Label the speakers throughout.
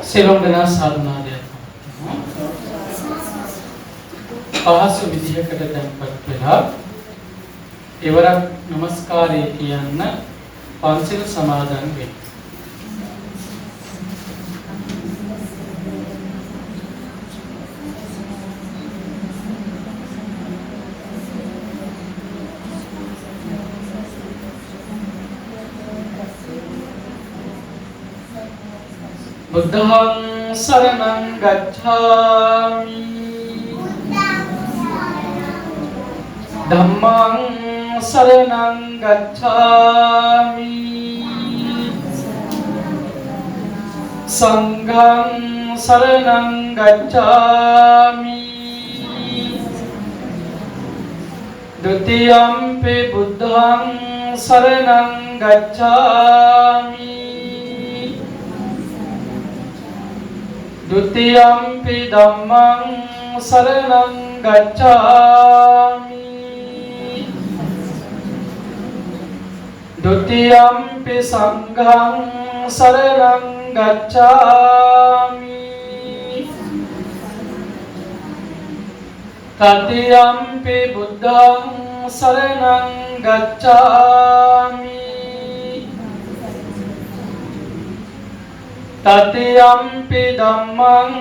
Speaker 1: සියලුම දෙනා සාධනාදයක් පහසු විදිහකට tempත් වෙලා එවරක් নমස්කාරය කියන්න පන්සිල් සමාදන් වෙන්න. බුද්ධං සරණං ගච්ඡාමි ධම්මං සරණං ගච්ඡාමි සංඝං සරණං ගච්ඡාමි ဒုတိယံ පි බුද්ධං සරණං ගච්ඡාමි द्वितीयंपि धम्मं शरणं गच्छामि द्वितीयंपि संघं शरणं गच्छामि तृतीयंपि बुद्धं शरणं गच्छामि तृतीयंपि धम्मं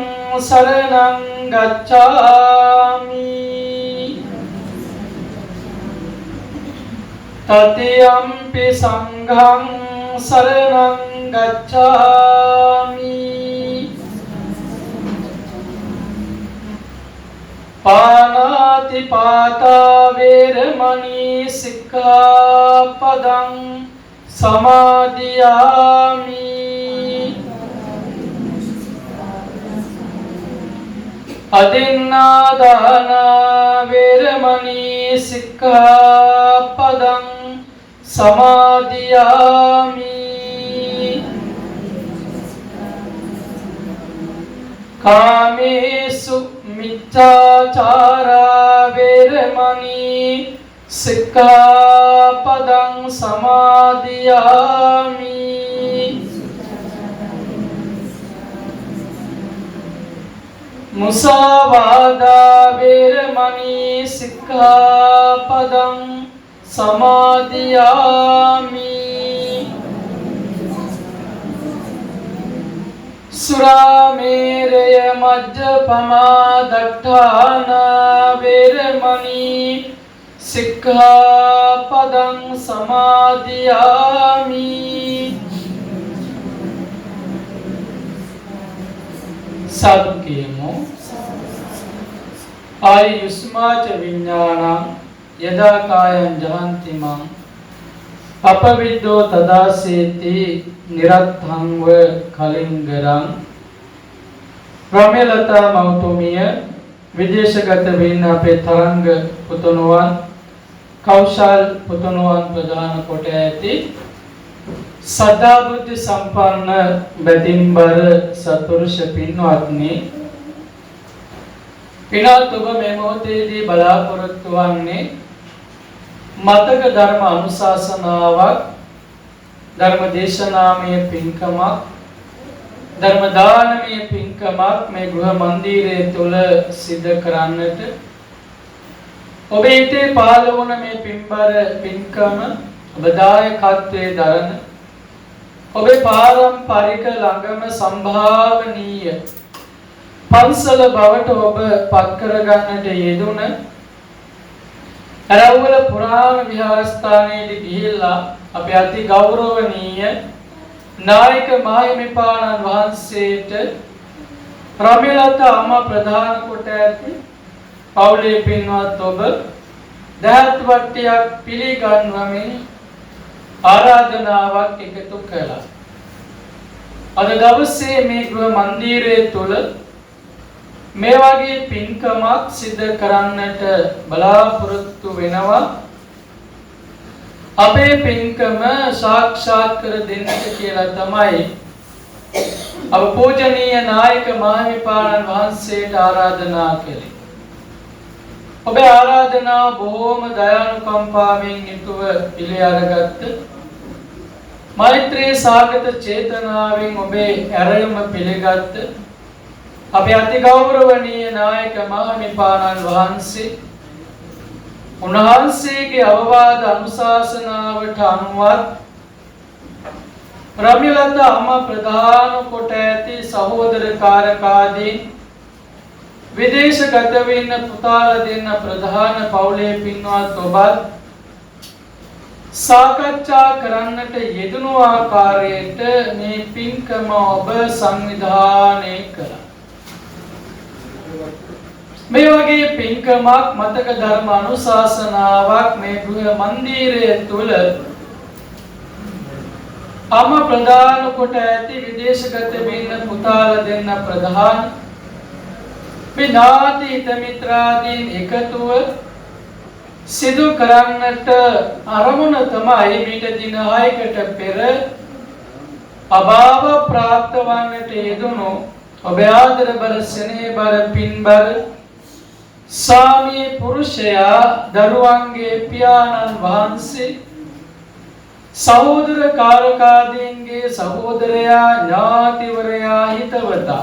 Speaker 1: शरणं गच्छामि तृतीयंपि संघं शरणं गच्छामि पानातिपाता वेरमणि सिक्खापदं समादियामि अदिन्नादाना वेरमणि सिक्खापदं समादियामि कामेषु मिथ्याचारा वेरमणि सिक्खापदं समादियामि मुसावादा वेरमणि सिक्खापदं समादियामि सुरामेरय मज्जपमा दट्ठाना वेरमणि सिक्खापदं समादियामि साधु කියමු ආයුස්මාච විඥානං යදා කායං ජහන්ති මං අපවිද්දෝ තදාසේති නිරත්තංව කලින්ගරං රාමලතා මෞතුමිය විදේශගත වෙන්න අපේ තරංග පුතුණුවන් කෞශල් පුතුණුවන් ප්‍රදාන කොට ඇති සදා බුද්ධ සම්පන්න බැතිම්බර සත්පුරුෂ පින්වත්නි පිනත් ඔබ මේ මොහොතේදී බලාපොරොත්තු වන්නේ මතක ධර්ම අනුශාසනාවක් ධර්ම දේශනාමය පින්කමක් ධර්ම දානමය පින්කමක් මේ ගෘහ මන්දිරය තුල සිද්ධ කරන්නට ඔබේ හිතේ පහළ වුණ මේ පින්බර පින්කම ඔබ දායකත්වයේ දරන ඔබේ පාරම්පරික ළඟම සම්භාවනීය පන්සල බවට ඔබ පත් කර ගන්නට යෙදුන රවුල පුරාණ විහාරස්ථානයේදී ගිහිල්ලා අපේ අති ගෞරවනීය නායක මාහිමිපාණන් වහන්සේට ප්‍රමිලත අම ප්‍රදාන කොට ඇති පවුලේ පින්වත් ඔබ දහත් වට්ටියක් පිළිගන්වමින් ආරාධනාවක් එකතු කළා. අද දවසේ මේ ගෘහ මන්දිරයේ තුල මේ වගේ පින්කමක් සිදු කරන්නට බලාපොරොත්තු වෙනවා. අපේ පින්කම සාක්ෂාත් කර දෙන්නට කියලා තමයි අප පූජනීය නායක මාහිමිපාණන් වහන්සේට ආරාධනා කළේ. ඔබේ ආරාධනාව බොහෝම දයානුකම්පාවෙන් යුතුව පිළි අරගත්ත මෛත්‍රී සාගත චේතනාවෙන් ඔබේ ඇරයුම පිළිගත් අපේ අති ගෞරවනීය නායක මහමිපාණන් වහන්සේ උන්වහන්සේගේ අවවාද අනුශාසනාවට අනුවත් රමිලතා අම්මා ප්‍රධාන කොට ඇති සහෝදර කාරකාදී විදේශගත වෙන්න පුතාලා දෙන්න ප්‍රධාන පවුලේ පින්වත් ඔබත් සාකච්ඡා කරන්නට යෙදුණු ආකාරයට මේ පින්කම ඔබ සංවිධානය කළා. මේ වගේ පින්කමක් මතක ධර්ම අනුශාසනාවක් මේ ගෘහ මන්දිරය තුල අම ප්‍රධාන කොට ඇති විදේශගත වෙන්න පුතාලා දෙන්න ප්‍රධාන මේ ඥාති හිත මිත්‍රාදීන් එකතුව සිදු කරන්නට අරමුණ තමයි මීට දින 6කට පෙර අභාව ප්‍රාප්ත වන්නට යෙදුණු ඔබ ආදරබර ස්නේහබර පින්බර සාමී පුරුෂයා දරුවන්ගේ පියාණන් වහන්සේ සහෝදර කාරකාදීන්ගේ සහෝදරයා ඥාතිවරයා හිතවතා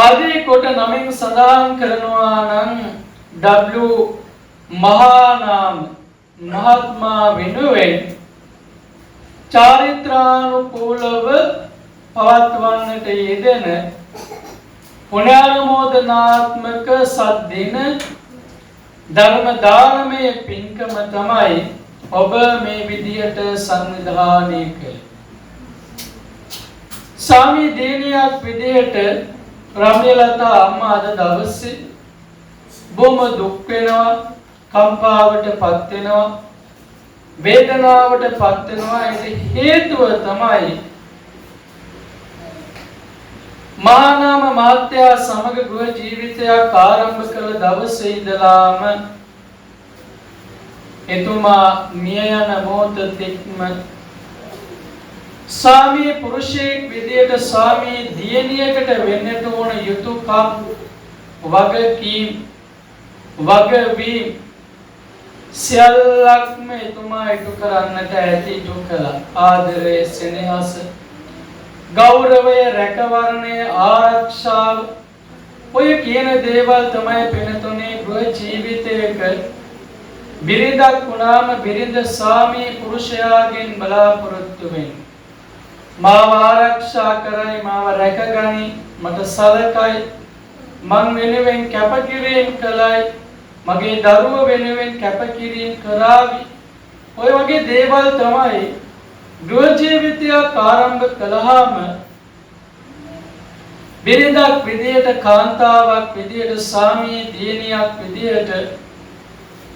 Speaker 1: ආදී කොට නමින් සඳහන් කරනවා නම් W මහානාම මහත්මා වෙනුවෙන් චාරිත්‍රානුකූලව පවත්වන්නට යෙදෙන පුණ්‍යානුමෝදනාත්මක සද්දින ධර්ම දානමය පින්කම තමයි ඔබ මේ විදියට සංවිධානය කළේ. සාමී දේනියක් විදියට රමිලතා අම්මා අද දවසේ බොහොම දුක් වෙනවා, කම්පාවටපත් වෙනවා, වේදනාවටපත් වෙනවා. ඒකට හේතුව තමයි මහානාම මහත්තයා සමග ගෘහ ජීවිතයක් ආරම්භ කළ දවසේ ඉඳලාම එතුමා මිය යන මොහොත තෙක්ම සාමී පුරුෂයෙක් විදියට සාමී දියණියකට වෙන්නට ඕන යුතුයකම් වගකීම් වගවීම් සියල්ලක්ම එතුමා ඉටු කරන්නට ඇති ඉටු කළා. ආදරය, සෙනෙහස, ගෞරවය, රැකවරණය, ආරක්ෂාව ඔය කියන දේවල් තමයි පිනතුනේ ගෘහ ජීවිතයක බිරිඳක් වුණාම බිරිඳ සාමී පුරුෂයාගෙන් බලාපොරොත්තු වෙන්නේ. මාව ආරක්ෂා කරයි, මාව රැකගනි, මට සලකයි, මං වෙනුවෙන් කැපකිරීම කළයි, මගේ දරුවෝ වෙනුවෙන් කැපකිරීම කරાવી. ඔය වගේ දේවල් තමයි ගෘහ ජීවිතයක් ආරම්භ කළාම බිරිඳක් විදියට, කාන්තාවක් විදියට, සාමී දියණියක් විදියට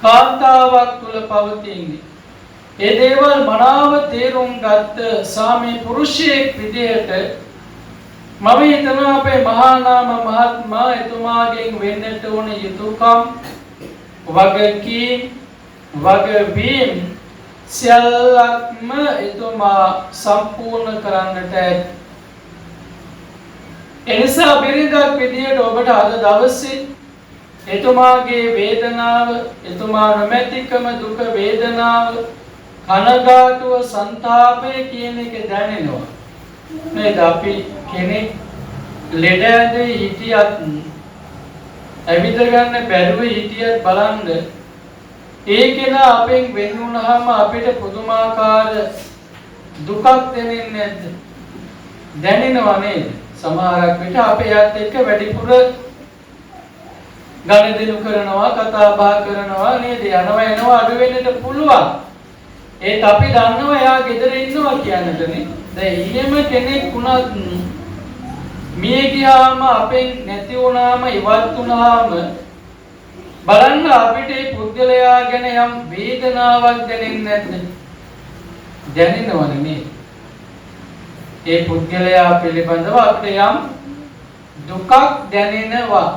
Speaker 1: කාන්තාවක් තුල පවතින්නේ. ඒ දේවල් මනාව තේරුම් ගත්ත සාමී පුරුෂයෙක් විදියට මම හිතනවා අපේ මහානාම මහත්මයා එතුමාගෙන් වෙන්නට ඕන යුතුයකම් වගකීම් වගවීම් සියල්ලක්ම එතුමා සම්පූර්ණ කරන්නට ඇති. එනිසා බිරිඳක් විදියට ඔබට අද දවසේ එතුමාගේ වේදනාව, එතුමා නොමැතිකම, දුක, වේදනාව, කනගාටුව, සංතාපය කියන එක දැනෙනවා. නේද? අපි කෙනෙක් ලෙඩ ඇඳේ හිටියත්, ඇවිද ගන්න බැරුව හිටියත් බලන්න ඒ කෙනා අපෙන් වෙන් වුණාම අපිට පුදුමාකාර දුකක් දැනෙන්නේ නැද්ද? දැනෙනවා නේද? සමහරක් විට අපේ යත් එක්ක වැඩිපුර ගනුදෙනු කරනවා, කතා බහ කරනවා නේද? යනවා එනවා අඩු වෙන්නට පුළුවන්. ඒත් අපි දන්නවා එයා ගෙදර ඉන්නවා කියන්නටනේ. දැන් ඊයේම කෙනෙක් වුණත් මිය ගියාම අපෙන් නැති වුණාම ඉවත් වුණාම බලන්න අපිට මේ පුද්ගලයා ගැන යම් වේදනාවක් දැනෙන්නේ නැද්ද? දැනෙනවනේ නේද? ඒ පුද්ගලයා පිළිබඳව අපිට යම් දුකක් දැනෙනවා.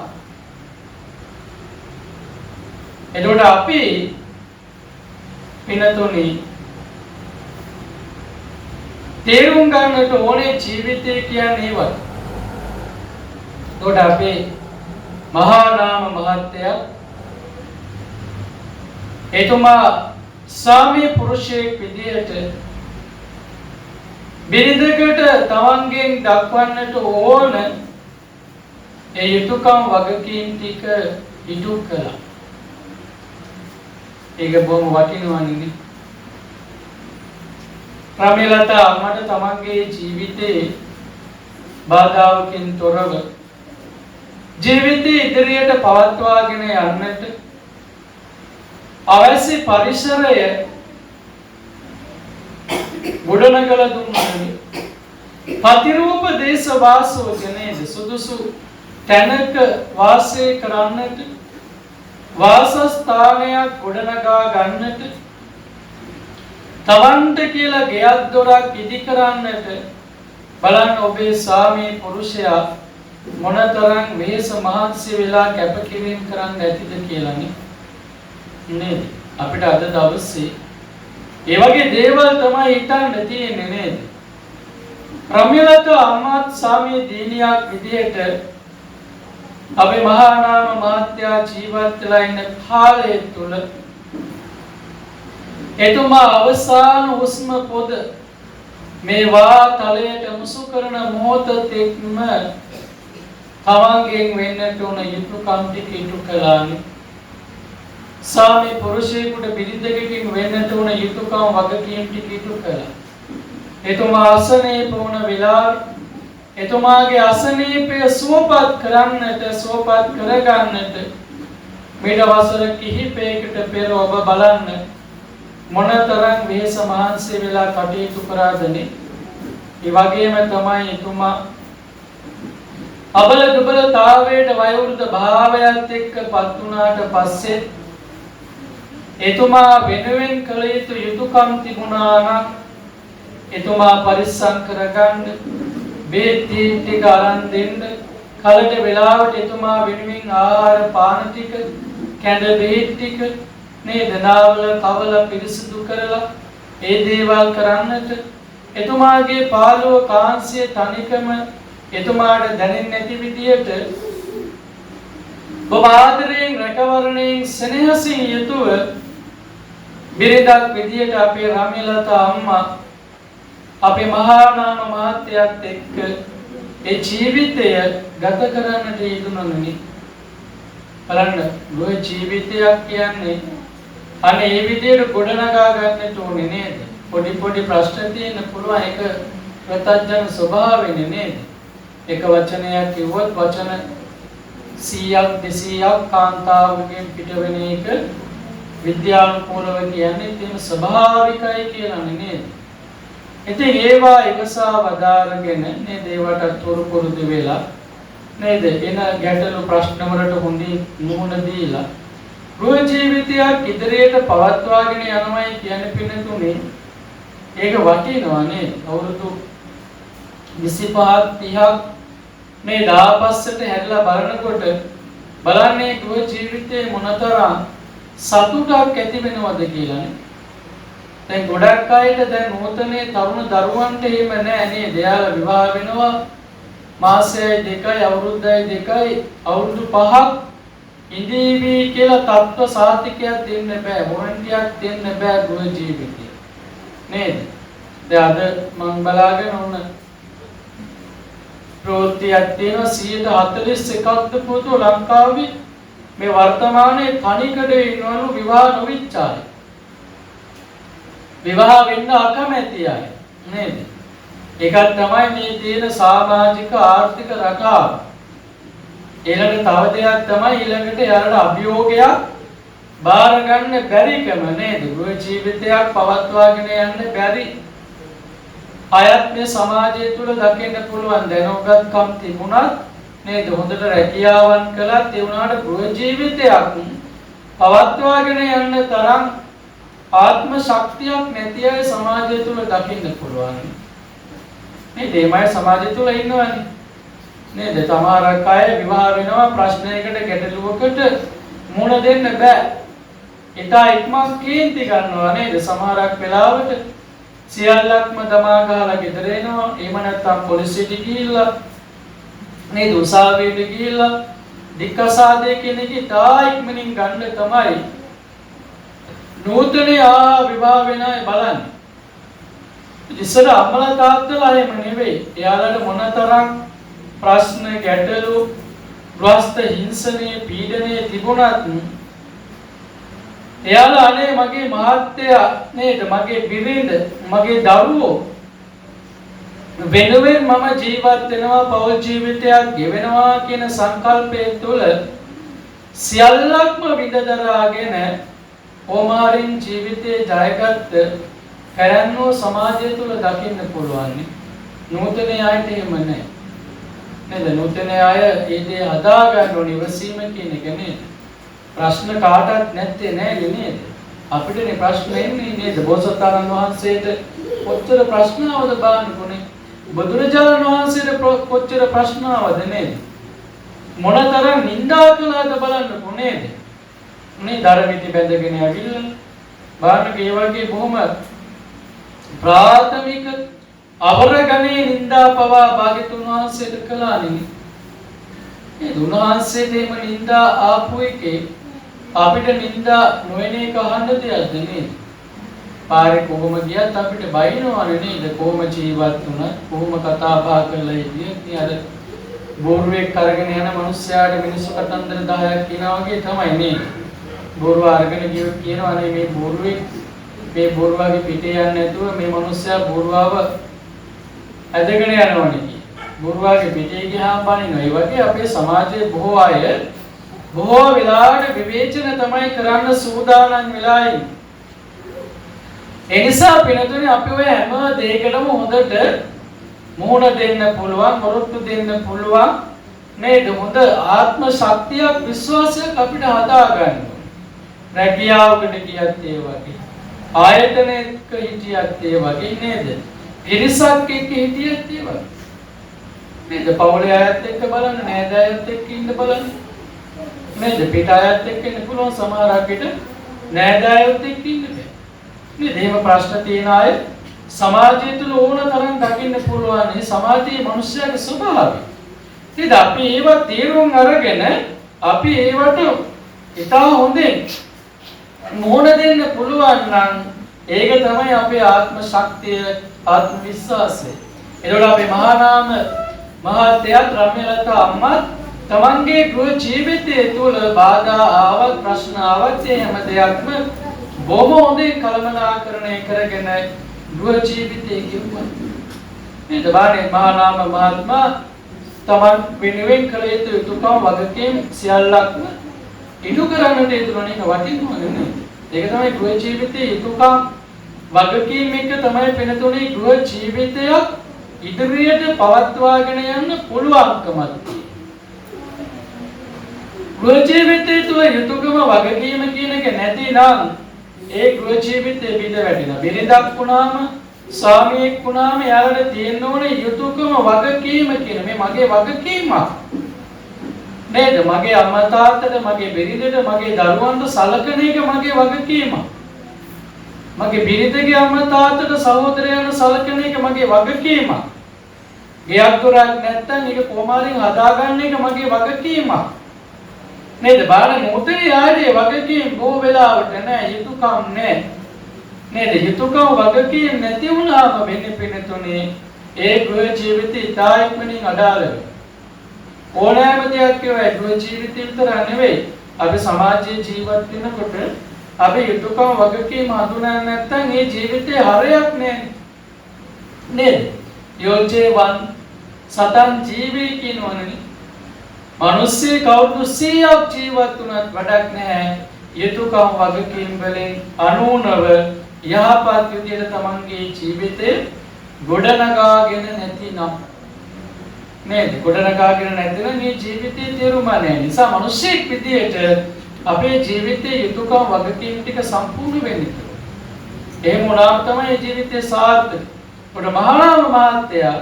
Speaker 1: එතකොට අපි පිනතුනි තේරුම් ගන්නට ඕනේ ජීවිතය කියන්නේ ඒවත්. එතකොට අපේ මහානාම මහත්තයා එතුමා සාමී පුරුෂයෙක් විදියට බිරිඳකට තමන්ගෙන් දක්වන්නට ඕන ඒ යුතුයකම් වගකීම් ටික ඉටු කළා. ඒක බොහොම වටිනවා නේ. ප්‍රමිලතා අම්මට තමන්ගේ ජීවිතේ බාධාවකින් තොරව ජීවිතය ඉදිරියට පවත්වාගෙන යන්නට අවශ්‍ය පරිසරය ගොඩනගලා දුන්නා. පතිරූප දේශ වාසෝජනේද සුදුසු තැනක වාසය කරන්නට වාසස්ථානයක් ගොඩනගා ගන්නට තවන්ට කියලා ගෙයක් දොරක් ඉදි කරන්නට බලන්න ඔබේ ස්වාමී පුරුෂයා මොනතරම් වෙහෙස මහන්සි වෙලා කැපකිරීම කරන්න ඇතිද කියලා නේද? අපිට අද දවසේ ඒ වගේ දේවල් තමයි හිතන්න තියෙන්නේ නේද? ප්‍රමිලත අම්මාත් ස්වාමී දීනියක් විදියට අපේ මහා නාම මහත්යා ජීවත් වෙලා ඉන්න කාලය තුල එතුමා අවසාන හුස්ම පොද මේ වාතලයට මුසු කරන මොහොතේම තමන්ගෙන් වෙන්නට උන යුතුයකම් ටික ඉටු කළානේ. ස්වාමී පුරුෂයෙකුට බිරිඳකකින් වෙන්නට උන යුතුයකම් වගකීම් ටික ඉටු කළා. එතුමා අසනීප වුණ වෙලාවේ එතුමාගේ අසනීපය සුවපත් කරන්නට සුවපත් කරගන්නට මේට වසර කිහිපයකට පෙර ඔබ බලන්න මොනතරම් වෙහෙස මහන්සි වෙලා කටයුතු කරාදනේ. ඒ වගේම තමයි එතුමා අබල දුබලතාවයට වයෝවෘද්ධ භාවයත් එක්කපත් වුණාට පස්සේ එතුමා වෙනුවෙන් කළ යුතු යුතුයකම් තිබුණා නම් එතුමා පරිස්සම් කරගන්න බේත් ටික අරන් දෙන්න කලට වෙලාවට එතුමා වෙනුවෙන් ආහාර පාන ටික කැඳ බේත් ටික නේද නාවල කවල පිරිසිදු කරලා ඒ දේවල් කරන්නට එතුමාගේ පාළුව කාංශය තනිකම එතුමාට දැනෙන්නේ නැති විදියට ඔබ ආදරයෙන් රැකවරණයෙන් ස්නේහසින් යුතුව බිරිඳක් විදියට අපේ රමිලතා අම්මා අපේ මහා නාම මහත්යත් එක්ක ඒ ජීවිතය ගත කරන්නට යෙදුණානේ. බලන්න ඔය ජීවිතයක් කියන්නේ අනේ මේ විදියට ගොඩනගා ගන්නට ඕනේ නේද? පොඩි පොඩි ප්‍රශ්න තියෙන පුළුවන් ඒක ප්‍රත්‍යජන ස්වභාවයනේ නේද? එක වචනයක් කිව්වොත් වචන 100ක් 200ක් කාන්තාවගෙන් පිටවෙන එක විද්‍යානුකූලව කියන්නේ තියෙන ස්වභාවිකයි කියලානේ නේද? ඉතින් ඒවා ඉවසා වදාරගෙන නේද ඒවට තුරු පුරුදු වෙලා නේද එන ගැටලු ප්‍රශ්න වලට හොඳින් මුහුණ දීලා ගෘහ ජීවිතයක් ඉදිරියට පවත්වාගෙන යනවායි කියන්නේ පින්නතුනේ ඒක වටිනවා නේද? අවුරුදු 25ක් 30ක් මේ දාපස්සට හැරිලා බලනකොට බලන්නේ ගෘහ ජීවිතේ මොනතරම් සතුටක් ඇති වෙනවද කියලානේ. දැන් ගොඩක් අයට දැන් නූතනයේ තරුණ දරුවන්ට එහෙම නැහැ නේද? එයාලා විවාහ වෙනවා මාසයයි දෙකයි අවුරුද්දයි දෙකයි අවුරුදු 5ක් ඉඳීවි කියලා තත්ත්ව සාතිකයක් දෙන්න බෑ. වොරන්ටියක් දෙන්න බෑ ගෘහ ජීවිතේ. නේද? දැන් අද මම බලාගෙන වුණ ප්‍රවෘත්තියක් තියෙනවා 141ක්ද පුතු ලංකාවේ මේ වර්තමානයේ තනිකඩ ඉන්නවලු විවාහ නොවිච්ච අය. විවාහ වෙන්න අකමැති අය නේද? ඒකත් තමයි මේ තියෙන සමාජික ආර්ථික රටාව. ඊළඟ තව දෙයක් තමයි ඊළඟට යාලට අභියෝගයක් බාර ගන්න බැරිකම නේද? ගෘහ ජීවිතයක් පවත්වාගෙන යන්න බැරි අයත් මේ සමාජය තුළ දකින්න පුළුවන්. දැනුගත්කම් තිබුණත් නේද? හොඳට රැකියාවන් කළත් ඒ වුණාට ගෘහ ජීවිතයක් පවත්වාගෙන යන්න තරම් ආත්ම ශක්තියක් නැති අය සමාජය තුළ දකින්න පුළුවන්. මේ දෙමය සමාජය තුළ ඉන්නවනේ. නේද? සමහරක් අය විවාහ වෙනවා ප්‍රශ්නයකට ගැටලුවකට මුහුණ දෙන්න බෑ. ඉතා ඉක්මන් කේන්ති ගන්නවා නේද? සමහරක් වෙලාවට සියල්ලක්ම දමා ගහලා ගෙදර එනවා. එහෙම නැත්නම් පොලිසියට ගිහිල්ලා නේද? උසාවියට ගිහිල්ලා දික්කසාදේ කියන එක ඉතා ඉක්මනින් ගන්න තමයි නූතනයේ විවාහ වෙන අය බලන්න. ඉස්සර අම්මලා තාත්තලා එහෙම නෙවෙයි. එයාලට මොනතරම් ප්‍රශ්න ගැටලු ගෘහස්ත හිංසනයේ පීඩනයේ තිබුණත් එයාලා අනේ මගේ මහත්තයා නේද මගේ බිරිඳ මගේ දරුවෝ වෙනුවෙන් මම ජීවත් වෙනවා පෞල් ජීවිතයක් ගෙවෙනවා කියන සංකල්පය තුළ සියල්ලක්ම විඳදරාගෙන ඕමාරින් ජීවිතේ ජයගත්ත පැරණි සමාජය තුළ දකින්න පුළුවන්. නූතන අයට එහෙම නැහැ. නේද? නූතන අය ඒ දේ හදා ගන්න ඕන ඉවසීම කියන එක නේද? ප්‍රශ්න කාටවත් නැත්තේ නෑ නේද? අපිටනේ ප්‍රශ්න එන්නේ නේද? බෝසතාණන් වහන්සේට කොච්චර ප්‍රශ්න ආවද බලන්නකොනේ. බුදුරජාණන් වහන්සේට කොච්චර ප්‍රශ්න ආවද නේද? මොනතරම් නිඳා කළාද බලන්නකො නේද? මේ ධර්මිති බැඳගෙන ඇවිල්ලා බලන්න මේ වගේ බොහොම ප්‍රාථමික අවරගණේ නිඳා පවා භාග්‍යතුන් වහන්සේට කළානේ. ඒ දුන්වහන්සේට එහෙම නිඳා ආපු එකේ අපිට නිඳා නොවන එක අහන්න දෙයක්ද නේද? පාරේ කොහොම ගියත් අපිට බයිනවනේ නේද? කොහොම ජීවත් වුණා, කොහොම කතා බහ කළා ඉතින් අර බෝරුවෙක් අරගෙන යන මිනිස්සයාට මිනිස්සු කතන්දර 10ක් කියනවා වගේ තමයි නේද? බෝරුව අරගෙන කියනවා නේ මේ බෝරුවෙක් මේ බෝරුවාගේ පිටේ යන්නේ නැතුව මේ මිනිස්සයා බෝරුවාව ඇදගෙන යනවනේ කිය. බෝරුවාගේ පිටේ ගියාම බනිනවා. ඒ වගේ අපේ සමාජයේ බොහෝ අය බොහෝ වෙලාවට විවේචන තමයි කරන්න සූදානම් වෙලා ඉන්නේ. ඒ නිසා පිනතුනේ අපි ඔය හැම දෙයකටම හොඳට මුහුණ දෙන්න පුළුවන්, වරොත්තු දෙන්න පුළුවන් නේද? හොඳ ආත්ම ශක්තියක් විශ්වාසයක් අපිට හදා ගන්න ඕනේ. රැකියාවකට ගියත් ඒ වගේ, ආයතනයක හිටියත් ඒ වගේ නේද? පිරිසක් එක්ක හිටියත් ඒ වගේ. නේද? පවුලේ අයත් එක්ක බලන්න, නෑදෑයත් එක්ක ඉන්න බලන්න. නේද? පිට අයත් එක්ක ඉන්න පුළුවන්, සමහර අපිට නෑදෑයොත් එක්ක ඉන්න බෑ. නේද? එහෙම ප්‍රශ්න තියෙන අය සමාජය තුළ ඕන තරම් දකින්න පුළුවන්. මේ සමාජයේ මිනිස්යාගේ ස්වභාවය. නේද? අපි ඒව තේරුම් අරගෙන අපි ඒවට ඉතා හොඳින් මොන දෙන්න පුළුවන් නම් ඒක තමයි අපේ ආත්ම ශක්තිය, ආත්ම විශ්වාසය. එතකොට අපේ මහා නාම මහත්යත් රම්‍යලතා අම්මත් තමන්ගේ ගෘහ ජීවිතයේ තුල බාධා ආවත් ප්‍රශ්න ආවත් ඒ හැම දෙයක්ම බොහොම හොඳින් කළමනාකරණය කරගෙන ගෘහ ජීවිතයේ ගෙවුවා. මේ දබානේ මහා නාම මහත්මයා තමන් වෙනුවෙන් කළ යුතු යුතුයකම් වගකීම් සියල්ලක්ම ඉටු කරන්නට යුතුවන්නේ වටිනවා නෙමෙයි. ඒක තමයි ගෘහ ජීවිතයේ යුතුයකම් වගකීම් එක තමයි වෙනතුනේ ගෘහ ජීවිතයක් ඉදිරියට පවත්වාගෙන යන්න පුළුවන්කමක් තියෙනවා. ගෘහ ජීවිතයේ තුල යුතුයකම වගකීම කියන එක නැතිනම් ඒ ගෘහ ජීවිතේ බිඳ වැටෙනවා. බිරිඳක් වුණාම, ස්වාමියෙක් වුණාම යාළුවට තියෙන්න ඕනේ යුතුයකම වගකීම කියන මේ මගේ වගකීමක්. නේද? මගේ අම්මා තාත්තට, මගේ බිරිඳට, මගේ දරුවන්ට සලකන එක මගේ වගකීමක්. මගේ බිරිඳගේ අම්මා තාත්තට, සහෝදරයන්ට සලකන එක මගේ වගකීමක්. ගෙයක් දොරක් නැත්තම් ඒක කොමාරින් හදාගන්න එක මගේ වගකීමක්. නේද? බලන්න මොතේ ආයේ වගකීම් බොහෝ වෙලාවට නැහැ, යුතුයකම් නැහැ. නේද? යුතුයකම් වගකීම් නැති වුණාම වෙන්නේ පිනතුනේ ඒ ගෘහ ජීවිතය ඉතා ඉක්මනින් අඩාල වෙනවා. ඕනෑම දෙයක් කියවයි ගෘහ ජීවිතය විතර නෙවෙයි. අපි සමාජයේ ජීවත් වෙනකොට අපි යුතුයකම් වගකීම් හඳුනන්නේ නැත්නම් මේ ජීවිතේ හරයක් නැහැ. නේද? යෝජේවන් සතන් ජීවී කියනවනේ. මිනිස්සු කවුරු 100ක් ජීවත් වුණත් වැඩක් නැහැ. යුතුයකම් වගකීම් වලින් අනුනව යහපත් විදියට තමන්ගේ ජීවිතේ ගොඩනගාගෙන නැතිනම් නේද? ගොඩනගාගෙන නැතිනම් මේ ජීවිතේ තේරුම නැහැ. නිසා මිනිස්සෙක් විදියට අපේ ජීවිතයේ යුතුයකම් වගකීම් ටික සම්පූර්ණ වෙන්නේ. එහෙම වුණාම තමයි ජීවිතේ සාර්ථක. පොඩ මහානාම මහත්තයා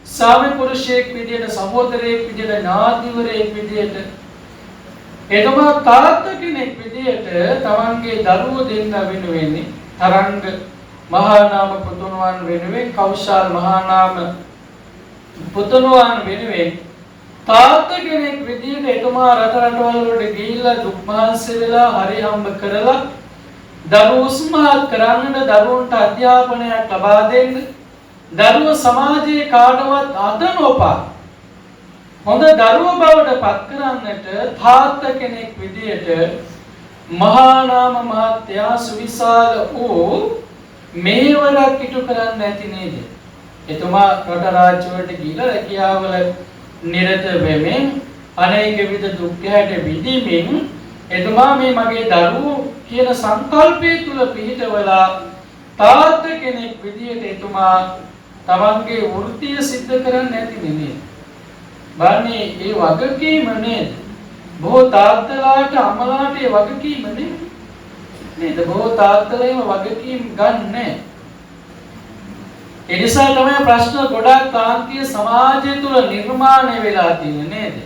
Speaker 1: සාමි පුරුෂයෙක් විදියට, සහෝදරයෙක් විදියට, ඥාතිවරයෙක් විදියට, එතුමා තාත්තා කෙනෙක් විදියට තමන්ගේ දරුවෝ දෙන්න වෙනුවෙන් තරංග මහානාම පුතුණුවන් වෙනුවෙන්, කෞශල් මහානාම පුතුණුවන් වෙනුවෙන් තාත්තා කෙනෙක් විදියට එතුමා රට රටවල් වලට ගිහිල්ලා දුක් මහන්සි වෙලා හරි හම්බ කරලා දරුවෝ උස්මහත් කරන්නට දරුවන්ට අධ්‍යාපනයක් ලබා දෙන්න දරුවෝ සමාජයේ කාටවත් අත නොපා හොඳ දරුවෝ බවට පත් කරන්නට තාත්තා කෙනෙක් විදියට මහා නාම මහත්තයා සුවිශාල වූ මේවරක් ඉටු කරන්න ඇති නේද? එතුමා රට රාජ්‍ය වලට ගිහිලා රැකියාවල නිරත වෙමින් අනේක විද දුක් ගැට විඳිමින් එතුමා මේ මගේ දරුවෝ කියන සංකල්පය තුල පිහිටවලා තාත්තා කෙනෙක් විදියට එතුමා තමන්ගේ වෘත්තිය සිද්ධ කරන්න ඇති නේද? බලන්නේ ඒ වගකීම නේද? බොහෝ තාත්තලාට අම්මලාට ඒ වගකීම නේද? බොහෝ තාත්තලා වගකීම් ගන්නෑ. ඒ නිසා තමයි ප්‍රශ්න ගොඩක් කාන්තිය සමාජය තුල නිර්මාණය වෙලා තියෙන්නේ නේද?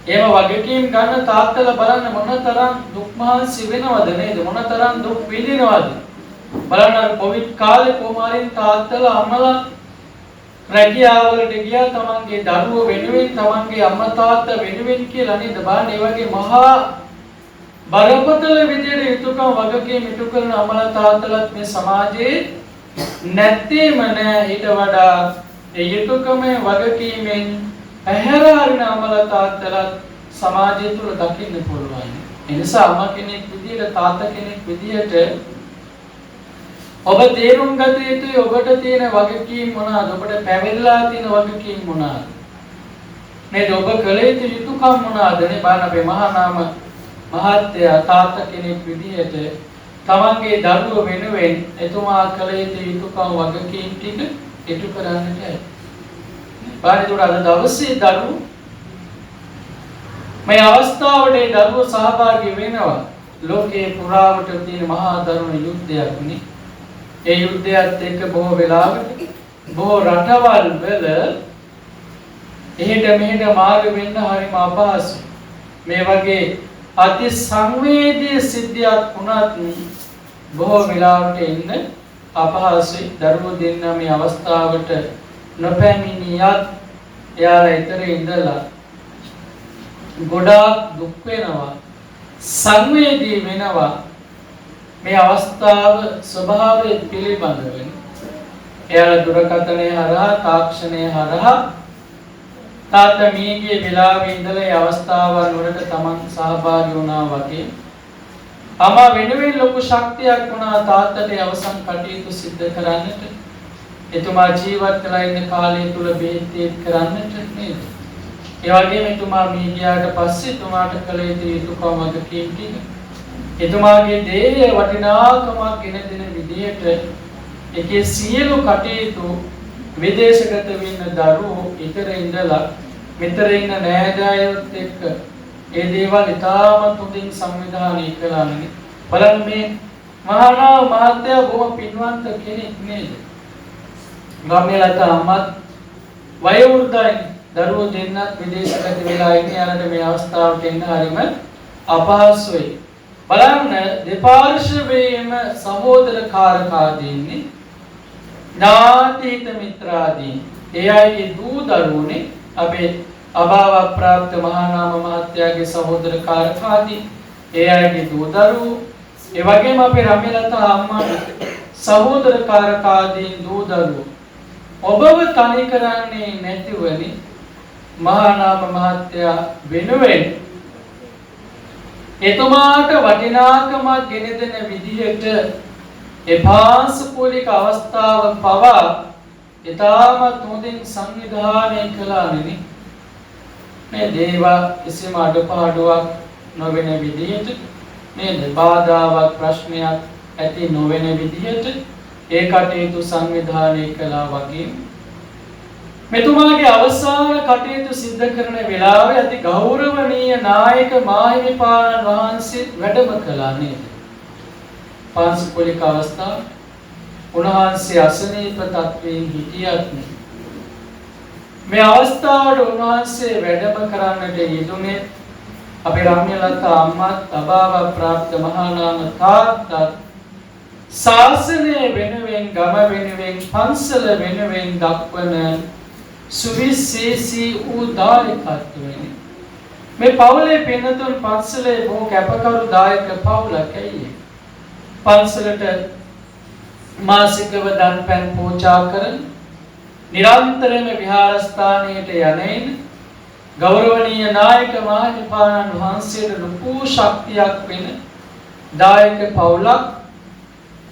Speaker 1: ඒව වගකීම් ගන්න තාත්තලා බලන්න මොනතරම් දුක් මහන්සි වෙනවද නේද? මොනතරම් දුක් විඳිනවද? බලන්න කොවිඩ් කාලේ කොමාරින් තාත්තලා අම්මලා රැකියාවලට ගියා තමන්ගේ දරුවෝ වෙනුවෙන් තමන්ගේ අම්මා තාත්තා වෙනුවෙන් කියලා නේද? බලන්න ඒ වගේ මහා බරපතල විදියට යුතුයකම් වගකීම් ඉටු කරන අම්මලා තාත්තලාත් මේ සමාජයේ නැත්තේම නෑ. ඊට වඩා ඒ යුතුයකමේ වගකීමෙන් ඇහැර හරින අම්මලා තාත්තලාත් සමාජය තුල දකින්න පුළුවන්. ඒ නිසා අම්මා කෙනෙක් විදියට තාත්තා කෙනෙක් විදියට ඔබ තේරුම් ගත යුතුයි ඔබට තියෙන වගකීම් මොනවාද? ඔබට පැමිණලා තියෙන වගකීම් මොනවාද? නේද? ඔබ කළ යුතු යුතුයකම් මොනවාද? නේ බලන්න අපේ මහා නාම මහත්තයා තාත්තා කෙනෙක් විදිහට තමන්ගේ දරුවෝ වෙනුවෙන් එතුමා කළ යුතු යුතුයකම් වගකීම් ටික ඉටු කරන්නට ඇති. බලන්න අද දවසේ දරුවෝ මේ අවස්ථාවට දරුවෝ සහභාගී වෙනවා. ලෝකේ පුරාවට තියෙන මහා දරුණු යුද්ධයක් නේ. ඒ යුද්ධයත් එක්ක බොහෝ වෙලාවට බොහෝ රටවල් වල එහෙට මෙහෙට මාරු වෙන්න හරිම අපහසුයි. මේ වගේ අති සංවේදී සිද්ධියක් වුණත් බොහෝ වෙලාවට එන්න අපහසුයි. දරුවෝ දෙන්න මේ අවස්ථාවට නොපැමිණියත් එයාලා ඊතර ඉඳලා ගොඩාක් දුක් වෙනවා, සංවේදී වෙනවා. මේ අවස්ථාව ස්වභාවය පිළිබඳව එයාලා දුරකථනය හරහා තාක්ෂණය හරහා තාත්තා මියගිය වෙලාවේ ඉඳලා මේ අවස්ථාවන් වලට තමන් සහභාගී වුණා වගේ අම්මා වෙනුවෙන් ලොකු ශක්තියක් වුණා තාත්තට අවසන් කටයුතු සිද්ධ කරන්නට. එතුමා ජීවත් වෙලා ඉන්න කාලය තුල බෙහෙත් කරන්නට නේද? ඒ වගේම එතුමා මිය ගියාට පස්සේ එතුමාට කළ යුතු යුතුයකම් වගකීම් ටික එතුමාගේ දේහය වටිනාකමක් ගෙන දෙන විදිහට ඒකේ සියලු කටයුතු විදේශගත වෙන්න දරුවෝ ඊතර ඉඳලා මෙතර ඉන්න නෑදෑයොත් එක්ක ඒ දේවල් ඉතාමත් හොඳින් සංවිධානය කළානේ. බලන්න මේ මහා මහත්තයා බොහොම පින්වන්ත කෙනෙක් නේද? ගම්මෙලට අම්මත් වයෝවෘද්ධයි. දරුවෝ දෙන්නත් විදේශගත වෙලා ඉන්නේ. යාලට මේ අවස්ථාවට එන්න හරිම අපහසුයි. බලන්න දෙපාර්ශ්වයේම සහෝදරකාරකාදීන්නේ ඥාතිහිත මිත්‍රාදීන් ඒ අයගේ දූ දරුවෝනේ අපේ අභාව ප්‍රාප්ත මහා නාම මහත්තයාගේ සහෝදරකාරකාදී ඒ අයගේ දූ දරුවෝ ඒ වගේම අපේ රම්‍යලතා අම්මාගේ සහෝදරකාරකාදීන් දූ දරුවෝ ඔබව තනි කරන්නේ නැතිවනි මහා නාම මහත්තයා වෙනුවෙන් එතුමාට වටිනාකමක් ගෙන දෙන විදිහට එපාසකෝලික අවස්ථාව පවා ඊටමත් හොඳින් සංවිධානය කළානේ. මේ දේවා කිසිම අඩපාඩුවක් නොවන විදිහට නේද? බාධාවක් ප්‍රශ්නයක් ඇති නොවන විදිහට ඒ කටයුතු සංවිධානය කළා වගේ මෙතුමාගේ අවසාන කටයුතු සිද්ධ කරන වෙලාවේ අති ගෞරවනීය නායක මාහිමිපාණන් වහන්සේ වැඩම කළා නේද? පාංශුකුලික අවස්ථාව උන්වහන්සේ අසනීප තත්වයෙන් හිටියත් මේ අවස්ථාවට උන්වහන්සේ වැඩම කරන්නට යෙදුනේ අපේ රම්‍යලතා අම්මත් අභාව ප්‍රාප්ත මහා නාම තාත්තා ශාසනය වෙනුවෙන් ගම වෙනුවෙන් පන්සල වෙනුවෙන් දක්වන සුවිශේෂී වූ දායකත්වයෙන් මේ පවුලේ පින්නතුන් පන්සලේ බොහෝ කැපකරු දායක පවුලක් ඇයි පන්සලට මාසිකව දන් පැන් පූජා කරන නිරන්තරයෙන්ම විහාරස්ථානයට යන්නේ ගෞරවනීය නායක මහනිපාණන් වහන්සේට ලොකු ශක්තියක් වෙන දායක පවුලක්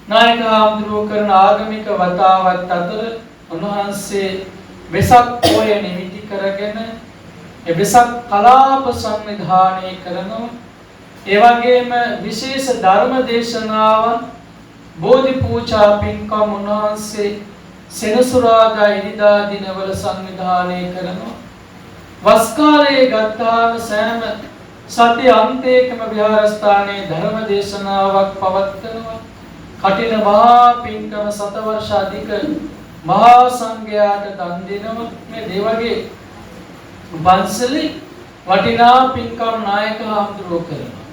Speaker 1: නායක හාමුදුරුවෝ කරන ආගමික වතාවත් අතර උන්වහන්සේ වෙසක් පොය නිමිති කරගෙන ඒ වෙසක් කලාප සංවිධානය කරනවා. ඒ වගේම විශේෂ ධර්ම දේශනාවන් බෝධි පූජා පින්කම් උන්වහන්සේ සෙනසුරාදා ඉරිදා දිනවල සංවිධානය කරනවා. වස් කාලයේ ගත්තාම සෑම සති අන්තයකම විහාරස්ථානයේ ධර්ම දේශනාවක් පවත්වනවා. කටින මහා පින්කම සතවර්ෂ අධික මහා සංඝයාට දන් දෙනවා. මේ දේවගේ පන්සලේ වටිනා පින්කම් නායක හාමුදුරුවෝ කරනවා.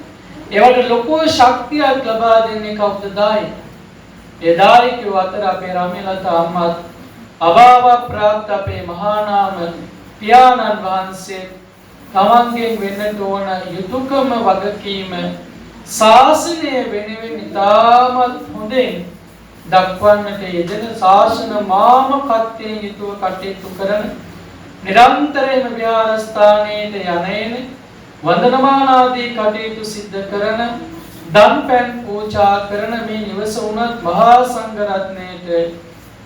Speaker 1: ඒවට ලොකු ශක්තියක් ලබා දෙන්නේ කවුද? දායක. ඒ දායකයෝ අතර අපේ රාමලතා අම්මත් අභාව ප්‍රාප්ත අපේ මහා නාම පියාණන් වහන්සේ තමන්ගෙන් වෙන්නට ඕන යුතුයකම වගකීම ශාසනය වෙනුවෙන් ඉතාමත් හොඳින් දක්වන්නට යෙදෙන ශාසන මාමකත්වයෙන් යුතුව කටයුතු කරන නිරන්තරයෙන්ම විහාරස්ථානයට යන්නේන වන්දනමාන ආදී කටයුතු සිද්ධ කරන දන් පැන් පූජා කරන මේ නිවස උනත් මහා සංඝ රත්නයේට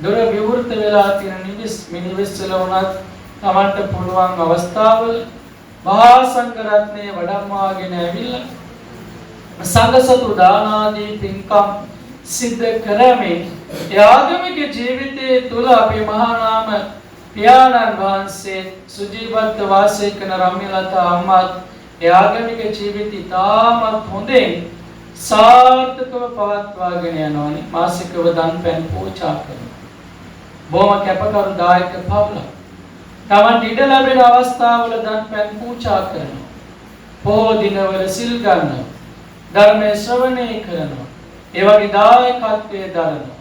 Speaker 1: දොර විවෘත වෙලා තියෙන නිවසල උනත් තමන්ට පුළුවන් අවස්ථාවල මහා සංඝ රත්නයේ වඩම්මාගෙන ඇවිල්ලා සංඝ සතු දාන ආදී පින්කම් සිද්ධ කරමින් ආගමික ජීවිතයේ තුල අපේ මහා නාම පියාණන් වහන්සේ සුජීවත්ව වාසය කරන රාමලතා අම්මත් ආගමික ජීවිතය තාමත් හොඳින් සාර්ථකව පවත්වාගෙන යනවානේ. මාසිකව දන් පැන් පූජා කරනවා. බොහොම කැපකරු දායක පවුලක්. තමන් ඉඩ ලැබෙන අවස්ථාවල දන් පැන් පූජා කරනවා. බොහෝ දිනවල සිල් ගන්නවා. ධර්මයේ ශ්‍රවණය කරනවා. ඒ වගේ දායකත්වයේ දරනවා.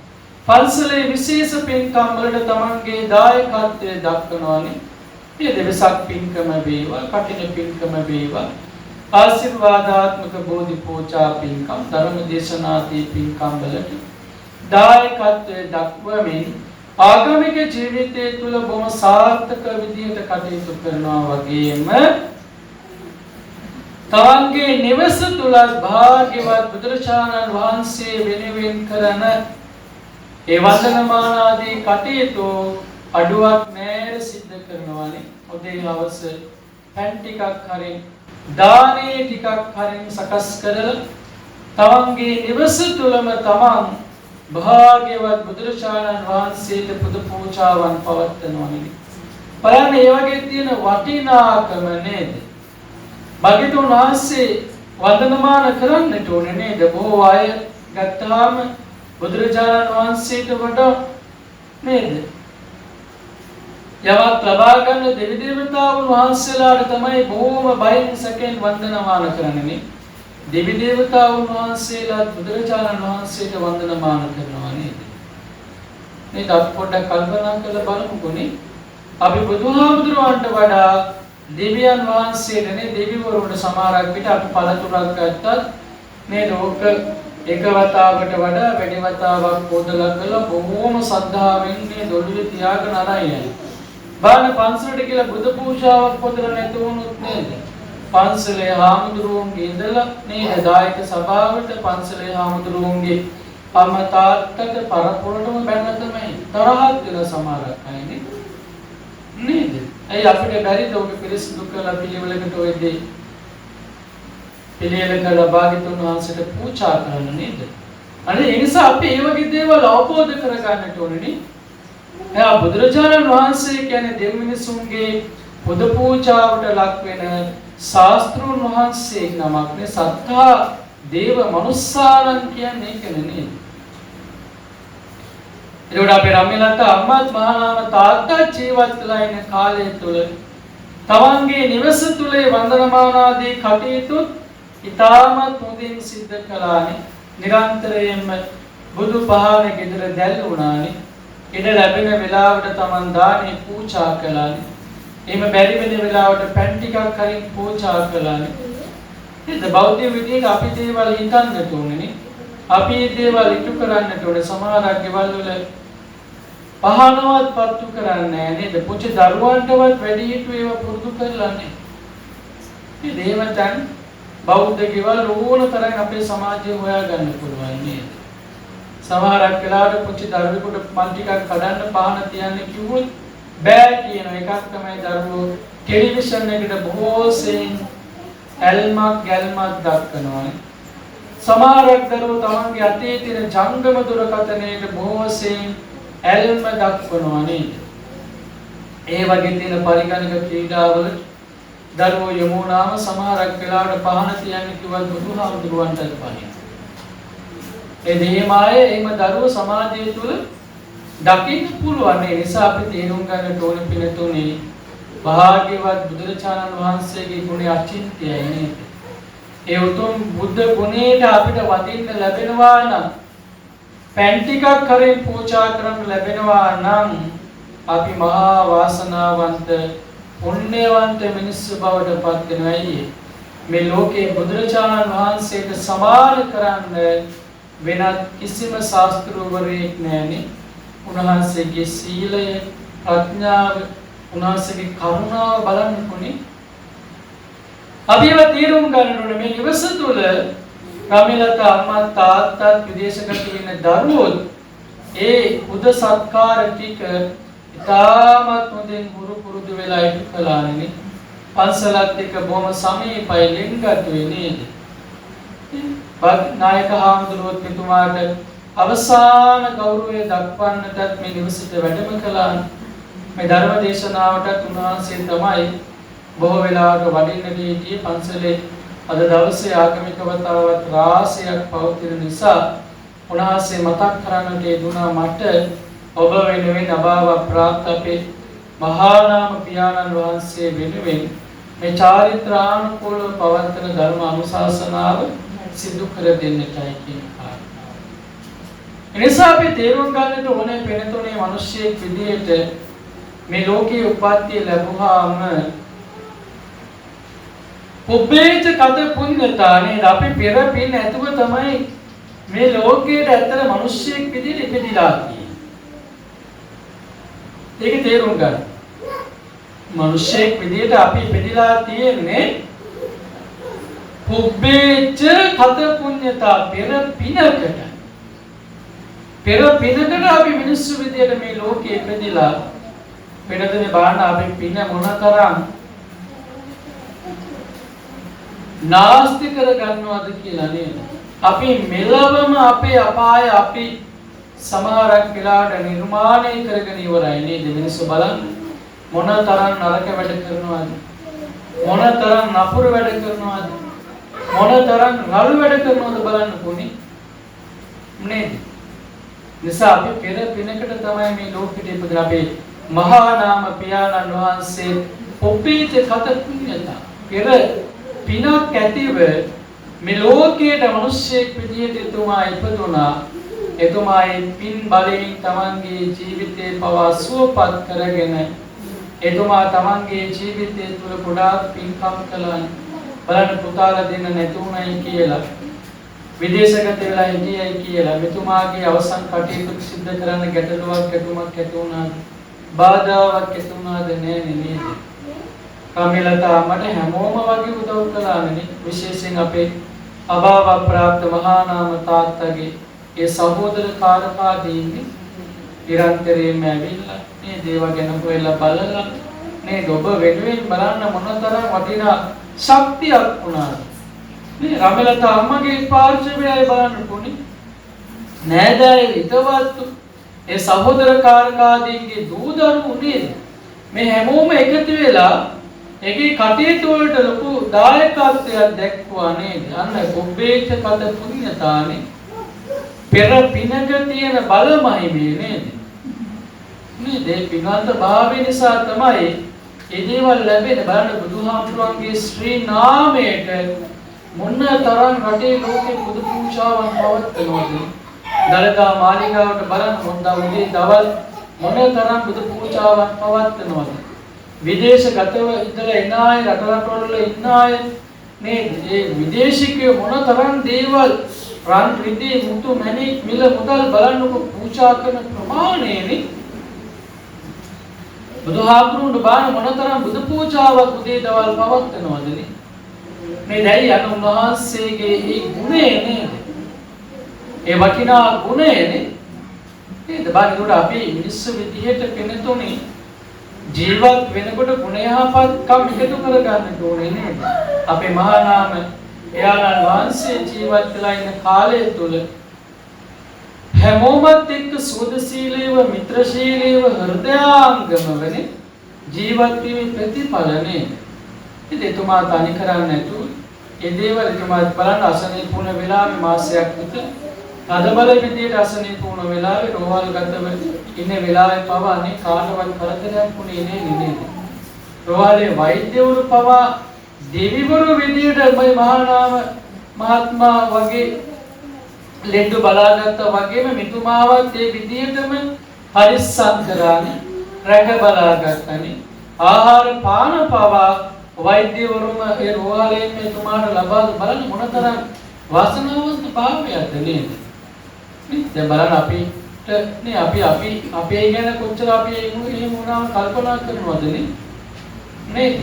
Speaker 1: පන්සලේ විශේෂ පින්කම් වලට තමන්ගේ දායකත්වයේ දක්වනවානේ. මේ දෙවසක් පින්කම වේවා, කටින පින්කම වේවා, ආශිර්වාදාත්මක බෝධි පූජා පින්කම්, ධර්ම දේශනාදී පින්කම් වලට දායකත්වයේ දක්වමින් ආගමික ජීවිතයේ තුල බොහොම සාර්ථක විදිහට කටයුතු කරනවා වගේම තමන්ගේ නිවස තුල භාග්‍යවත් බුදුරජාණන් වහන්සේ වෙනුවෙන් කරන ඒ වන්දනමාන ආදී කටයුතු අඩුවක් නෑර සිද්ධ කරනවානේ. උදේ හවස පැන් ටිකක් හරින් දානේ ටිකක් හරින් සකස් කරලා තමන්ගේ නිවස තුලම තමන් භාග්‍යවත් බුදුරජාණන් වහන්සේට පුද පූජාවන් පවත්වනවානේ. බලන්න ඒ වගේ තියෙන වටිනාකම නේද? භාග්‍යතුන් වහන්සේ වන්දනමාන කරන්නට ඕනේ නේද? බොහෝ අය ගත්තාම බුදුරජාණන් වහන්සේට වඩා නේද? යමක් ලබා ගන්න දෙවි දේවතාවුන් වහන්සේලාට තමයි බොහොම බයෙන් සැකෙන් වන්දනමාන කරන්නේ. දෙවි දේවතාවුන් වහන්සේලාත් බුදුරජාණන් වහන්සේට වන්දනමාන කරනවා නේද? මේක අපි පොඩ්ඩක් කල්පනා කරලා බලමුකෝනේ. අපි බුදුහාමුදුරුවන්ට වඩා දෙවියන් වහන්සේටනේ දෙවිවරුන්ට සමහරක් විට අපි පළතුරක් ගත්තත් නේද? ඕක එක වතාවකට වඩා වැඩි වතාවක් පොදලා කළා බොහොම සද්ධාවෙන් මේ දොළුවේ තියාගෙන අරයි. බාන පන්සලට කියලා බුදු පූජාවක් පොදලා නැති වුණොත් නේද? පන්සලේ හාමුදුරුවන්ගේ ඉඳලා නේද දායක සභාවට පන්සලේ හාමුදුරුවන්ගේ අම්මා තාත්තට පරපුරටම බැන්න තමයි තරහක් වෙන සමහරක් අය නේද? ඇයි අපිට බැරිද ඔබ පිරිසිදු කරලා පිළිවෙලකට ඔය දේ පිළියෙල කරලා භාග්‍යතුන් වහන්සේට පූජා කරන්න නේද? අනේ ඒ නිසා අපි මේ වගේ දේවල් අවබෝධ කරගන්නට ඕනේ නේ. එයා බුදුරජාණන් වහන්සේ කියන්නේ දෙව් මිනිසුන්ගේ පුද පූජාවට ලක් වෙන ශාස්ත්‍රූන් වහන්සේ නමක් නේ. සත්තා දේව මනුස්සාලන් කියන්නේ ඒක නෙමෙයි. ඒකට අපේ රාමලතා අම්මත් මහා නාම තාත්තා ජීවත් වෙලා ඉන්න කාලය තුල තමන්ගේ නිවස තුලේ වන්දනමාන ආදී කටයුතු ඉතාමත් හොඳින් සිද්ධ කළානේ. නිරන්තරයෙන්ම බුදු පහන ගෙදර දැල් වුණානේ. ඉඩ ලැබෙන වෙලාවට තමන් දානේ පූජා කළානේ. එහෙම බැරි වෙන වෙලාවට පැන් ටිකක් හරින් පූජා කළානේ. නේද? බෞද්ධ විදියට අපි දේවල් හිතන්නට ඕනේ නේ. අපි මේ දේවල් ඉටු කරන්නට ඕනේ. සමහරක් ගෙවල් වල පහනවත් පත්තු කරන්නේ නැහැ නේද? පුංචි දරුවන්ටවත් වැඩි හිටු ඒවා පුරුදු කරලා නැහැ. මේ දේවයන් බෞද්ධ ගෙවල් ඕන තරම් අපේ සමාජයේ හොයාගන්න පුළුවන් නේද? සමහරක් වෙලාවට පුංචි දරුවෙකුට මල් ටිකක් කඩන්න පහන තියන්න කිව්වොත් බෑ කියන එකක් තමයි දරුවෝ ටෙලිවිෂන් එකට බොහෝ සෙයින් ඇල්මක් ගැල්මක් දක්වනවා. සමහරක් දරුවෝ තමන්ගේ අතේ තියෙන ජංගම දුරකථනයට බොහෝ සෙයින් ඇල්ම දක්වනවා නේද? ඒ වගේ තියෙන පරිගණක ක්‍රීඩාවල දරුවෝ යොමු වුණාම සමහරක් වෙලාවට පහන තියන්න කිව්වත් බුදුහාමුදුරුවන්ට පණිනවා. ඒ දෙහිමායේ එහෙම දරුවෝ සමාජය තුළ දකින්න පුළුවන්. ඒ නිසා අපි තේරුම් ගන්න ඕන පිළිතුනේ භාග්‍යවත් බුදුරජාණන් වහන්සේගේ ගුණය අචින්ත්‍යයි නේද? ඒ උතුම් බුද්ධ ගුණයට අපිට වදින්න ලැබෙනවා නම් පෑන් ටිකක් කරේ පූජා කරන්න ලැබෙනවා නම් අපි මහා වාසනාවන්ත පුණ්‍යවන්ත මිනිස්සු බවට පත් වෙනවායි. මේ ලෝකේ බුදුරජාණන් වහන්සේට සමාන කරන්න වෙනත් කිසිම ශාස්ත්‍රවරයෙක් නැහැනේ. උන්වහන්සේගේ සීලය, ප්‍රඥාව, උන්වහන්සේගේ කරුණාව බලන්න කොනේ. අපි ඒවා තේරුම් ගන්න ඕනේ. මේ නිවස තුළ රමිලතා අම්මා තාත්තා විදේශගත වෙන දරුවෝ ඒ බුද්ධ සත්කාර ටික ඉතාමත් හොඳින් පුරුදු වෙලා ඉටු කළානේ. පන්සලත් එක්ක බොහොම සමීපයි ලින්ගතුයි නේද? නායක හාමුදුරුවෝ මෙතුමාට අවසාන ගෞරවය දක්වන්නටත් මේ නිවසට වැඩම කළා. මේ ධර්ම දේශනාවටත් උන්වහන්සේ තමයි බොහෝ වෙලාවට වඩින්නට හිටියේ. පන්සලේ අද දවසේ ආගමික වතාවත් රාශියක් පවතින නිසා උන්වහන්සේ මතක් කරන්නට යෙදුණා මට ඔබ වෙනුවෙන් අභාව ප්‍රාප්ත අපේ මහා නාම පියාණන් වහන්සේ වෙනුවෙන් මේ චාරිත්‍රානුකූලව පවත්වන ධර්ම අනුශාසනාව සිදු කර දෙන්නටයි කියන කාරණාව. එනිසා අපි තේරුම් ගන්නට ඕනේ වෙනතොනේ මිනිස්සෙක් විදියට මේ ලෝකයේ උප්පත්තිය ලැබුවාම පුබ්බේච කත පුඤ්ඤතානේ අපි පෙර පින් ඇතුව තමයි මේ ලෝකයට ඇත්තට මිනිස්සෙක් විදියට ඉපදිලා තියෙන්නේ. ඒක තේරුම් ගන්න. මිනිස්සෙක් විදියට අපි ඉපදිලා තියෙන්නේ පුබ්බේච කත පුඤ්ඤතා පෙර පිනකට. පෙර පිනකට අපි මිනිස්සු විදියට මේ ලෝකයේ ඉපදිලා වෙනදනේ බාන්න අපි පින මොනතරම් නාස්ති කර ගන්නවද කියලා නේද? අපි මෙලවම අපේ අපාය අපි සමහරක් වෙලාවට නිර්මාණය කරගෙන ඉවරයි නේද? මිනිස්සු බලන්න මොනතරම් නරක වැඩ කරනවද? මොනතරම් නපුරු වැඩ කරනවද? මොනතරම් රළු වැඩ කරනවද බලන්න කොනේ නේද? නිසා අපි පෙර පිනකට තමයි මේ ලෝකෙට ඉපදෙන අපේ මහා නාම පියාණන් වහන්සේ ඔබේත කත පුඤ්ඤතා පෙර පිනක් ඇතිව මේ ලෝකයේ මිනිස්සෙක් විදියට එතුමා ඉපදුනා. එතුමාගේ පින් බලයෙන් තමන්ගේ ජීවිතේ පවා සුවපත් කරගෙන එතුමා තමන්ගේ ජීවිතය තුළ ගොඩාක් පින්කම් කළා. බලන්න පුතාලා දෙන්න නැතුණයි කියලා විදේශගත වෙලා ඉඳියයි කියලා මෙතුමාගේ අවසන් කටයුතු සිද්ධ කරන්න ගැටලුවක් ගැටුමක් ඇති වුණාද? බාධාවක් ඇති වුණාද? නෑ නේද? කමිලතා මට හැමෝම වගේ උදව් කළානේ. විශේෂයෙන් අපේ අභාව ප්‍රාප්ත මහා නාම තාත්තගේ ඒ සහෝදර කාර්යපාදීන්නේ නිරන්තරයෙන්ම ඇවිල්ලා මේ දේව ගැන හොයලා බලලා නේද? ඔබ වෙනුවෙන් බලන්න මොනතරම් වටිනා ශක්තියක් වුණාද? මේ රමිලතා අම්මගේ පාර්ශවයයි බලන්න කොනේ. නෑදෑය හිතවත්තු ඒ සහෝදර කාර්යපාදීන්ගේ දූ දරුවෝ නේද? මේ හැමෝම එකතු වෙලා ඒකේ කටයුතු වලට ලොකු දායකත්වයක් දැක්වුවා නේද? අන්න ඔබේච කත පුඤ්ඤතානේ පෙර පිනක තියෙන බලමහිමේ නේද? නේද? පිනන්ත භාවය නිසා තමයි ඒ දේවල් ලැබෙන්නේ. බලන්න බුදුහාමුදුරන්ගේ ශ්‍රී නාමයට මොනතරම් රටේ ලෝකේ බුදු පූජාවන් පවත්වනවද? දලදා මාලිගාවට බලන්න හොඳා උදේ දවල් මොනතරම් බුදු පූජාවන් පවත්වනවද? විදේශගතව ඉඳලා එන අය රටවල ඉන්න අය නේද? ඒ විදේශිකයෝ මොනතරම් දේවල් රන් රිදී මුතු මැණික් මිල මුදල් බලන්නකො පූජා කරන ප්‍රමාණයනේ බුදුහාමුදුරුවෝ බාන මොනතරම් බුදු පූජාවක් උදේ දවල් පවත්වනවදනේ මේ දැයි යන උන්වහන්සේගේ ඒ ගුණය නේද ඒ වටිනා ගුණයනේ නේද බාහිරට අපි මිනිස්සු විදිහට කෙනෙකුනේ ජීවත් වෙනකොට ගුණයහපත්කම් එකතු කරගන්න ඕනේ නේද අපේ මහා නාම එයාලන් වහන්සේ ජීවත් වෙලා ඉන්න කාලය තුල හැමෝමත් එක්ක සුවදශීලීව මිත්‍රශීලීව හෘදයාංගම වෙන්නේ ජීවත් වීමේ ප්‍රතිඵල නේද ඉතින් එතුමා තනි කරන්නේ නැතුව ඒ දේවල් එතුමා බලන්න අසනීපුණ වෙලාවේ මාසයක් විතර අදබල විදියට අසනීපුණ වෙලාවේ රෝහල් ගතව ඉන්න වෙලාවේ පවානේ කාටවත් කරදරයක් වුණේ නේද රෝහලේ වෛද්‍යවරු පවා දෙවිවරු විදියට මේ මහා නාම මහත්මයා වගේ ලෙඩ බලාගත්තා වගේම මිතුමාවත් ඒ විදියටම පරිස්සම් කරානේ රැක බලාගත්තානේ ආහාර පාන පවා වෛද්‍යවරුම ඒ රෝහලෙන් මෙතුමාට ලබා බලන්න මොනතරම් වාසනාවන්ත භාවයක්ද නේද දැන් බලන්න අපිට නේ අපි ගැන කොච්චර අපි එහෙම වුණාම කල්පනා කරනවද නේද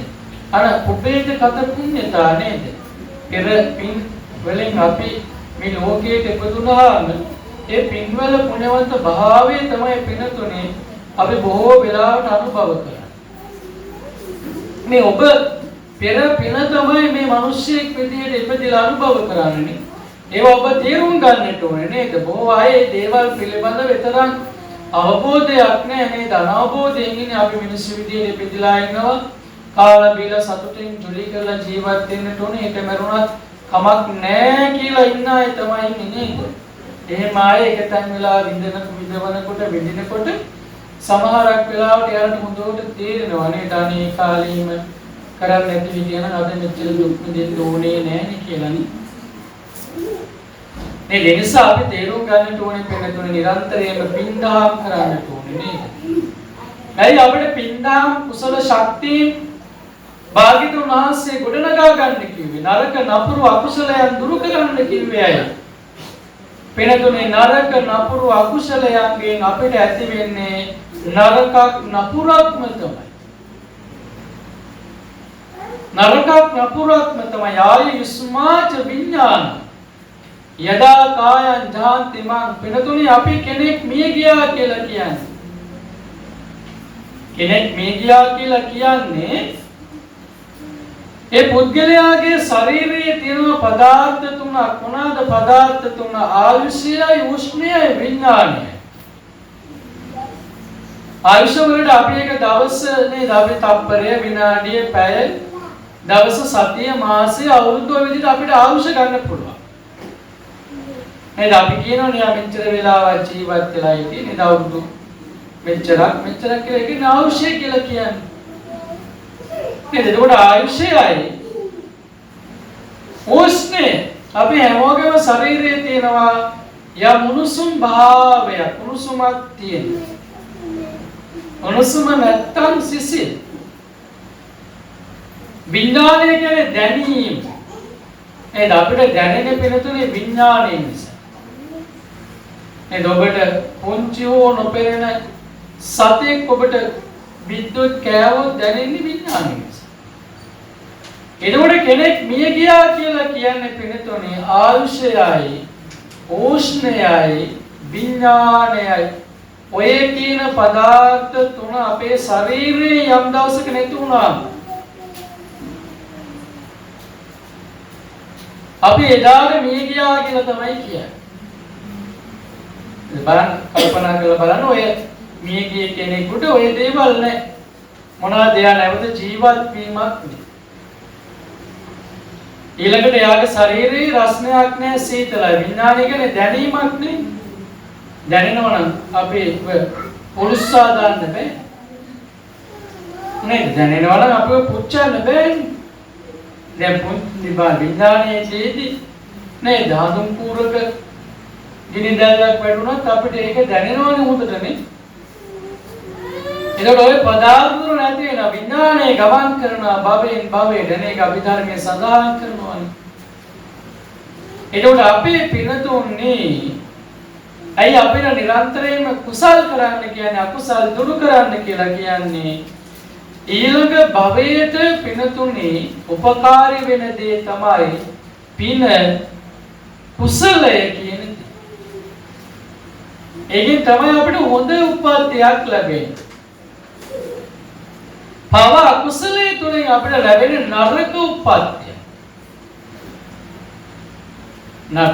Speaker 1: අර පුබ්බේත කත පුඤ්ඤතා නේද පෙර පින් වලින් අපි මේ ලෝකයේ ඉපදුනහම ඒ පින්වල පුණ්‍යවන්ත භාවය තමයි පිනතුනේ අපි බොහෝ වෙලාවට අනුභව කරන්නේ මේ ඔබ පෙර පින තමයි මේ මිනිස්සෙක් විදියට ඉපදලා අනුභව කරන්නේ ඒවා ඔබ තේරුම් ගන්නට ඕනේ නේද බොහෝ අය මේ දේවල් පිළිබඳව විතරක් අවබෝධයක් නැහැ නේද අනවබෝධයෙන් ඉන්නේ අපි මිනිස්සු විදියට ඉපදලා ඉන්නවා කාලා බීලා සතුටින් ජොලි කරලා ජීවත් වෙන්නට ඕනේ ඒක මරුණත් කමක් නැහැ කියලා ඉන්න අය තමයි ඉන්නේ නේද එහෙම ආයේ එකතෙන් වෙලා විඳිනකොට සමහරක් වෙලාවට යාට හොඳට තේරෙනවා නේද අනේ කාලෙම කරන්නේ නැති විදියන අද මෙච්චර දුක් විඳින්න ඕනේ නැහැ කියලා නේ මේ නිසා අපි තේරුම් ගන්නට ඕනේ පින්තුනේ නිරන්තරයෙන්ම පින්දහම් කරන්නට ඕනේ නේද ඇයි අපිට පින්දහම් කුසල ශක්තිය භාග්‍යතුන් වහන්සේ ගොඩනගා ගන්න කිව්වේ නරක නපුරු අකුසලයන් දුරු කරන්න කිව්වේ අය. පිනතුනේ නරක නපුරු අකුසලයන්ගෙන් අපිට ඇති වෙන්නේ නරකක් නපුරක්ම තමයි. නරකක් නපුරක්ම තමයි ආය විස්මාච විඥාන. යදා කායං ජාන්ති මං පිනතුනේ අපි කෙනෙක් මිය ගියා කියලා කියන්නේ. කෙනෙක් මිය ගියා කියලා කියන්නේ ඒ පුද්ගලයාගේ ශරීරයේ තියෙන පදාර්ථ තුනක් මොනවාද පදාර්ථ තුන ආයුෂයයි උෂ්ණයයි විඥානයයි ආයුෂ වලට අපි එක දවස් නේද අපි තප්පරය විනාඩිය පැය දවස් සතිය මාසය අවුරුද්ද ඔය විදිහට අපිට ආයුෂ ගන්න පුළුවන් නේද අපි කියනවා නේ මෙච්චර වෙලාවක් ජීවත් වෙලා ඉන්නේ නේද අවුරුදු මෙච්චරක් කියලා ඒක ආයුෂය කියලා කියන්නේ නේද ඒකට ආයුෂයයි උෂ්ණය අපි හැමෝගේම ශරීරයේ තියෙනවා යම් උණුසුම් භාවයක් උණුසුමක් තියෙනවා උණුසුම නැත්තම් සිසිල් විඥානය කියන්නේ දැනීම නේද අපිට දැනෙන පිනතුනේ විඥානය නිසා නේද ඔබට පුංචි හෝ නොපෙනෙන සතෙක් ඔබට විද්‍යුත් කෑවොත් දැනෙන්නේ විඥානය නිසා එතකොට කෙනෙක් මිය ගියා කියලා කියන්නේ පිනතුනේ ආයුෂයයි උෂ්ණයයි විඥානයයි ඔය කියන පදාර්ථ තුන අපේ ශරීරයේ යම් දවසක නැති වුණා අපි එදාට මිය ගියා කියලා තමයි කියන්නේ බලන්න කල්පනා කරලා බලන්න ඔය මිය ගිය කෙනෙකුට ඔය දේවල් නැහැ මොනවද එයා නැවත ජීවත් වීමක් ඊළඟට එයාගේ ශරීරයේ රස්නයක් නැහැ සීතලයි විඥානය කියන්නේ දැනීමක් නේ දැනෙනවා නම් අපි පුරුස්සා දාන්න බෑ නේද දැනෙනවා නම් අපිව පුච්චන්න බෑ දැන් පුංචි විඥානයේ තියෙදි නේද හඳුන් කූරක ගිනි දැල්ලක් වැටුණත් අපිට ඒක දැනෙනවනේ හොඳටනේ එතකොට ඔය පදාර්ථ නැති වෙන විඥානයේ ගමන් කරන භවයෙන් භවයට මේක අභිධර්මයේ සඳහන් කරනවානේ එතකොට අපේ පිනතුන්නේ ඇයි අපිට නිරන්තරයෙන්ම කුසල් කරන්න කියන්නේ අකුසල් දුරු කරන්න කියලා කියන්නේ ඊළඟ භවයට පිනතුනේ උපකාරී වෙන දේ තමයි පින කුසලය කියන දේ. ඒකෙන් තමයි අපිට හොඳ උප්පත්තියක් ලැබෙන්නේ. පව අකුසලයේ තුලින් අපිට ලැබෙන නරක උප්පත්තිය.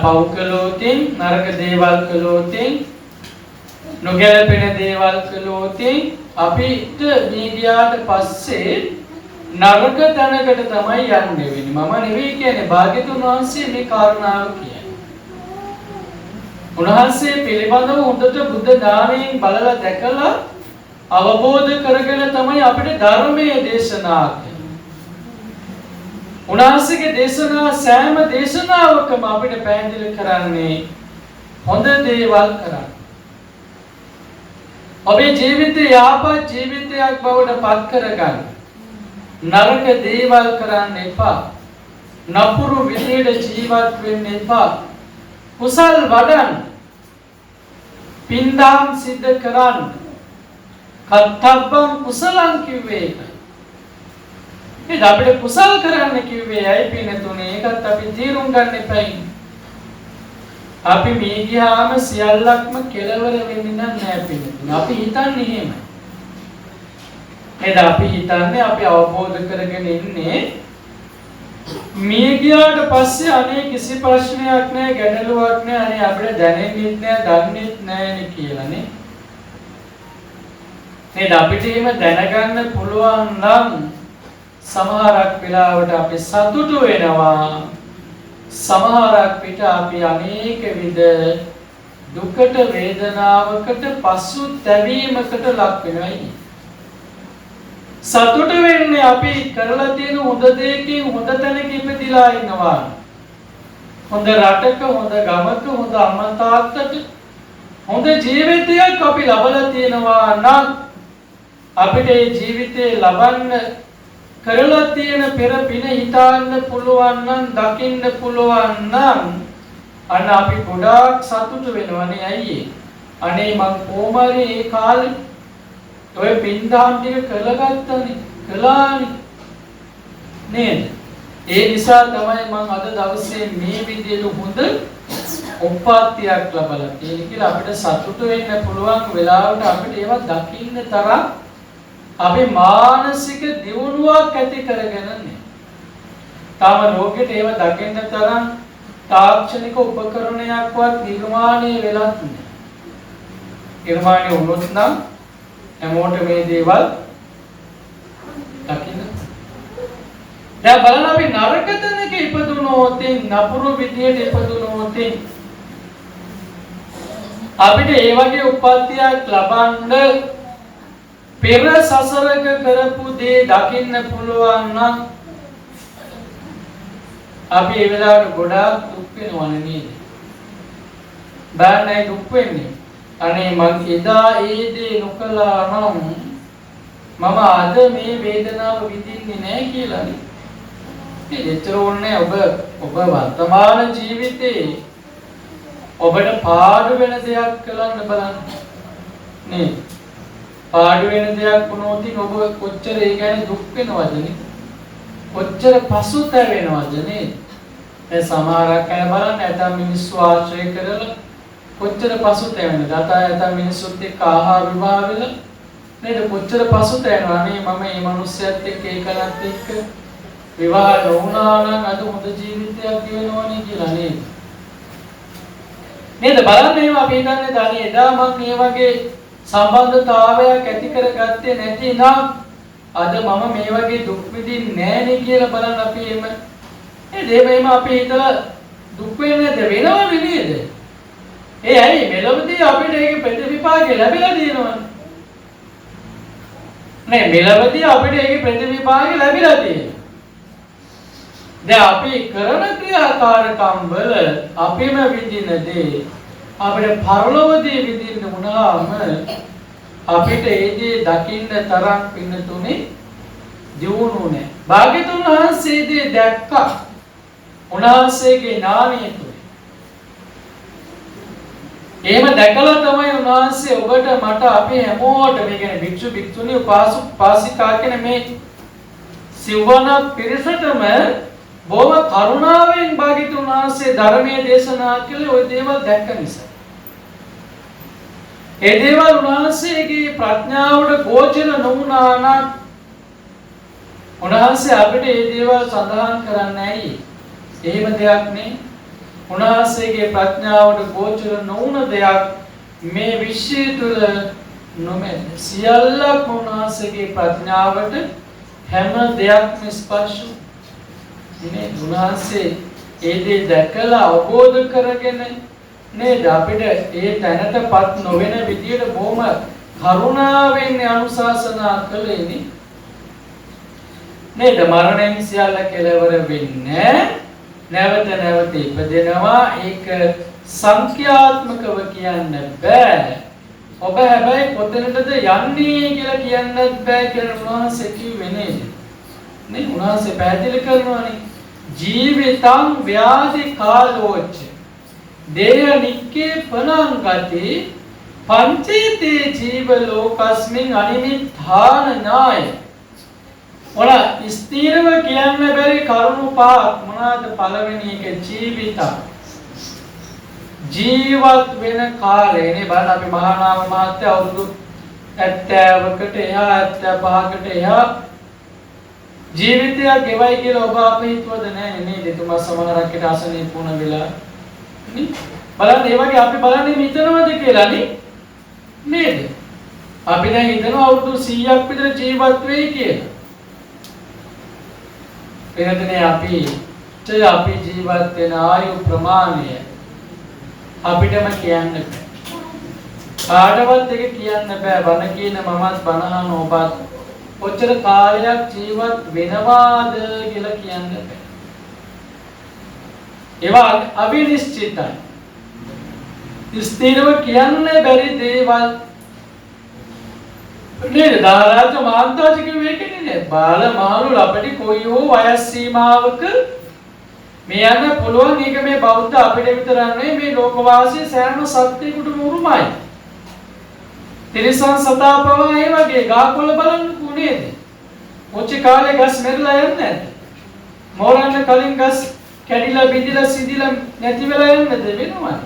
Speaker 1: පව් කළොතින් නරක දේවල් කළොතින් නොගැලපෙන දේවල් කළොතින් අපිට මේ ගියාට පස්සේ නරක තැනකට තමයි යන්නේ වෙන්නේ. මම නෙවෙයි කියන්නේ භාග්‍යතුන් වහන්සේ මේ කාරණාව කියන්නේ. උන්වහන්සේ පිළිබඳව හොඳට බුද්ධ ඥානයෙන් බලලා දැකලා අවබෝධ කරගෙන තමයි අපිට ධර්මයේ දේශනා කරන්නේ. උන්වහන්සේගේ දේශනා සෑම දේශනාවකම අපිට පැහැදිලි කරන්නේ හොඳ දේවල් කරන්න. ඔබේ ජීවිතය යහපත් ජීවිතයක් බවට පත් කරගන්න. නරක දේවල් කරන්න එපා. නපුරු විදියට ජීවත් වෙන්න එපා. කුසල් වඩන්න. පින්දාම් සිද්ධ කරන්න. කත්තබ්බං කුසලං කිව්වේ ඒකයි. ඒ අපිට කුසල් කරන්න කිව්වේ ඇයි පිනතුනේ? ඒකත් අපි තීරුම් ගන්න එපයි. අපි මේ ගියාම සියල්ලක්ම කෙලවර වෙන්නේ නැහැ පිනතුනේ. අපි හිතන්නේ එහෙමයි. එද අපි හිතන්නේ අපි අවබෝධ කරගෙන ඉන්නේ මේ ගියාට පස්සේ අනේ කිසි ප්‍රශ්නයක් නැහැ, ගැටලුවක් නැහැ, අනේ අපිට දැනෙන්නේ නැහැ, දන්නේ නැහැ කියලානේ. නේද? අපිට එහෙම දැනගන්න පුළුවන් නම් සමහරක් වෙලාවට අපි සතුටු වෙනවා. සමහරක් විට අපි අනේක විද දුකට වේදනාවකට පසුතැවීමකට ලක් වෙනවා. සතුට වෙන්නේ අපි කරලා තියෙන හොඳ දෙයකින් හොඳ තැනක ඉපදිලා ඉන්නවා. හොඳ රටක, හොඳ ගමක, හොඳ අම්මා තාත්තට හොඳ ජීවිතයක් අපි ලබලා තියෙනවා නම් අපිට මේ ජීවිතේ ලබන්න කරලා තියෙන පෙර පින හිතන්න පුළුවන් නම්, දකින්න පුළුවන් නම් අන්න අපි ගොඩාක් සතුටු වෙනවනේ. ඇයි අනේ මං කොහමරි ඒ කාලේ ඔය පින්දාම් ටික කළගත්තනේ, කළානේ නේද? ඒ නිසා තමයි මං අද දවසේ මේ විදියට හොඳ උප්පත්තියක් ලබලා තියෙන්නේ කියලා අපිට සතුටු වෙන්න පුළුවන් වෙලාවට අපිට ඒවා දකින්න තරම් අපේ මානසික දියුණුවක් ඇති කරගෙන නැහැ. තාම ලෝකෙට ඒව දකින්න තරම් තාක්ෂණික උපකරණයක්වත් නිර්මාණය වෙලා නැහැ. නිර්මාණය වුණොත් නම් හැමෝට මේ දේවල් දකින්න. දැන් බලන්න අපි නරක තැනක ඉපදුනොත්, නපුරු විදියට ඉපදුනොත් අපිට ඒ වගේ උප්පත්තියක් ලබන්න පෙර සසරක කරපු දේ දකින්න පුළුවන් නම් අපි ඒ වෙලාවට ගොඩාක් දුක් වෙනවනේ නේද? බෑනේ දුක් වෙන්නේ. අනේ මං එදා ඒ දේ නොකළා නම් මම අද මේ වේදනාව විඳින්නේ නැහැ කියලානේ. ඒතර ඕනේ ඔබ වර්තමාන ජීවිතේ ඔබට පාඩු වෙන දෙයක් කරන්න බලන්න නේ. පාඩු වෙන දෙයක් වුණොත් ඔබ කොච්චර ඒ ගැන දුක් වෙනවද නේ? කොච්චර පසුතැවෙනවද නේ? ඒ සමහරක් අය බලන්න නැත්නම් මිනිස්සු ආශ්‍රය කරලා කොච්චර පසුතැවෙනවද? නැත්නම් මිනිස්සුත් එක්ක ආහාර විවාහ වෙලා නේද? කොච්චර පසුතැවෙනවද? අනේ මම මේ මිනිස්සයත් එක්ක ඒකලත් එක්ක විවාහ නොවුණා නම් අද හොඳ ජීවිතයක් ගෙවනවනේ කියලා නේද? නේද? බලන්න එහෙම අපි හිතන්නේ ධානි එදා මම මේ වගේ සම්බන්ධතාවයක් ඇති කරගත්තේ නැති නම් අද මම මේ වගේ දුක් විඳින්නේ නැහනේ කියලා බලන්න අපි එහෙම එහෙම අපි හිතලා දුක් වෙන්නේ නැද? වෙනවනේ නේද? ඒ ඇයි මෙලොවදී අපිට ඒක ප්‍රතිවිපාක ලැබිලා තියෙනවනේ. නේ මෙලොවදී අපිට ඒක ප්‍රතිවිපාක ලැබිලා තියෙනවා. දැන් අපි කරන ක්‍රියාකාරකම් වල අපිම විඳින දේ අපිට පරලොවදී විඳින්න වුණාම අපිට ඒ දේ දකින්න තරම් පින්නතුනේ දියුණු නැහැ. භාග්‍යතුන් වහන්සේ දේ දැක්කා. උන්වහන්සේගේ ඥානය තුල එහෙම දැකලා තමයි උන්වහන්සේ ඔබට මට අපි හැමෝට මේ කියන්නේ භික්ෂු භික්ෂුණී උපාසිකා කියන මේ සිවණ පිරිසටම බොහොම කරුණාවෙන් භාග්‍යතුන් වහන්සේ ධර්මයේ දේශනා කළේ ওই දේවල් දැක්ක නිසා. ඒ දේවල් උන්වහන්සේගේ ප්‍රඥාවට ගෝචර නොවුණා නම් උන්වහන්සේ අපිට මේ දේවල් සඳහන් කරන්නේ ඇයි? එහෙම දෙයක් නේ. උන්වහන්සේගේ ප්‍රඥාවට ගෝචර නොවුන දෙයක් මේ විශ්වය තුල නොමැත. සියල්ලක් උන්වහන්සේගේ ප්‍රඥාවට හැම දෙයක්ම ස්පර්ශ ඉනේ. උන්වහන්සේ ඒ දේ දැකලා අවබෝධ කරගෙන නේද අපිට ඒ තැනටපත් නොවන විදියට බොහොම කරුණාවෙන් අනුශාසනා කළේනේ. නේද මරණයෙන් සියල්ල කෙලවර වෙන්නේ නැවත නැවත ඉපදෙනවා. ඒක සංඛ්‍යාත්මකව කියන්න බෑ. ඔබ හැබැයි කොතැනටද යන්නේ කියලා කියන්නත් බෑ කියලා උන්වහන්සේ කිව්වේ නේද? නේ උන්වහන්සේ පැහැදිලි කරනවානේ ජීවිතං ව්‍යාධි කාලෝච්ච දේහ නික්කේ පනංගති පංචේතේ ජීව ලෝකස්මින් අනිමිත්තාන නාය. ඔල ස්ථිරව කියන්න බැරි කරුණු පහක් මොනවාද? පළවෙනි එක ජීවිත. ජීවත් වෙන කාලේ නේ බලන්න අපි මහානාම මහත්තයා අවුරුදු 70කට එහා 75කට එහා ජීවිතයක් ගෙවයි කියලා ඔබ අපේ හිතුවද නැහැ නේද? එතුමා සමහරක් අසනීප වුණ වෙලා නේ බලන්න ඒ වගේ අපි බලන්නේ හිතනවද කියලා නේද? අපි දැන් හිතනවා අවුරුදු 100ක් විතර ජීවත් වෙයි කියලා. එහෙනම් අපි ජීවත් වෙන ආයු ප්‍රමාණය අපිටම කියන්න බෑ. කාටවත් ඒක කියන්න බෑ. බණ කියන මමත් බණහන ඔබත් කොච්චර කාලයක් ජීවත් වෙනවාද කියලා කියන්න බෑ. ඒවා අවිනිශ්චිතයි. ස්ථිරව කියන්න බැරි දේවල් නේද? දාරාජ මහන්තාජ කිව්වේ ඒකනේ නේ. බාල මහලු අපිට කොයි හෝ වයස් සීමාවක මේ යන්න පුළුවන්. ඒක මේ බෞද්ධ අපිට විතරක් නෙවෙයි මේ ලෝකවාසී සෑම සත්‍යයකටම උරුමයි. තිරිසන් සතා පවා ඒ වගේ ගහකොළ බලන්නකෝ නේද? ඔච්චි කාලේ ගස් මෙරලා යන්නේ නැද්ද? මෝරන්න කලින් ගස් කැඩිලා බිඳිලා සිදිලා නැති වෙලා යන්නද වෙනවනේ.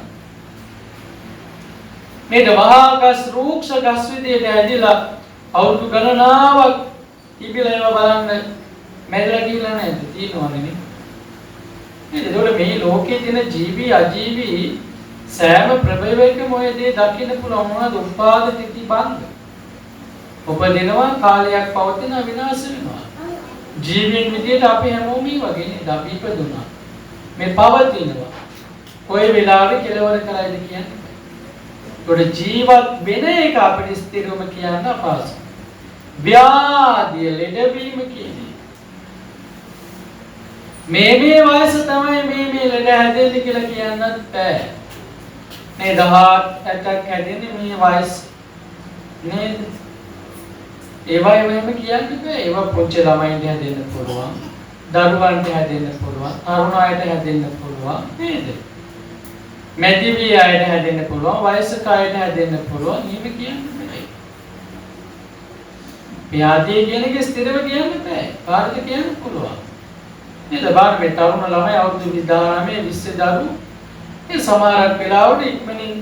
Speaker 1: මේ මහා ගස් රූක්ෂ ගස් විදියට ඇදිලා අවුරුදු ගණනාවක් තිබිලා ඒවා බලන්න මැදලා ගිහිල්ලා නැද්ද? තියෙනවනේ නේ. ඒකෝට මේ ලෝකයේ තියෙන ජීවි අජීවි සෑම ප්‍රභවයකම ඔය දේ දකින්න පුළුවන්. මොනවද? උපාද තිති බන්ධ. උපදිනවා කාලයක් පවතින විනාශ වෙනවා. ජීවීන් විදියට අපි හැමෝම මේ වගේ නේද? අපි ඉපදුනා. මේ පවතිනවා. කොයි වෙලාවෙ කෙලවර කරයිද කියන්නේ? ඒකට ජීවත් වෙන එක අපිට ස්ථිරවම කියන්න අපහසුයි. ව්‍යාධිය ලෙඩවීම කියන්නේ මේ වයස තමයි මේ ලෙඩ හැදෙන්නේ කියලා කියන්නත් බෑ. මේ 18ක් හැදෙන්නේ මේ වයස නේද? ඒවා එහෙම කියන්න බෑ. ඒවා පුංචි ළමයින්ට හැදෙන්න පුළුවන්. දරුවන්ට හැදෙන්න පුළුවන්. තරුණ අයට හැදෙන්න පුළුවන් නේද? මැදිවි අයට හැදෙන්න පුළුවන්. වයසක අයට හැදෙන්න පුළුවන්. එහෙම කියන්න බෑ. ව්‍යාධිය කියන එක ස්ථිරව කියන්න බෑ. කාටද කියන්න පුළුවන්. නේද? බාර මේ තරුණ ළමයි අවුරුදු 19 20 දරුවෝ ඒ සමහරක් වෙලාවට ඉක්මනින්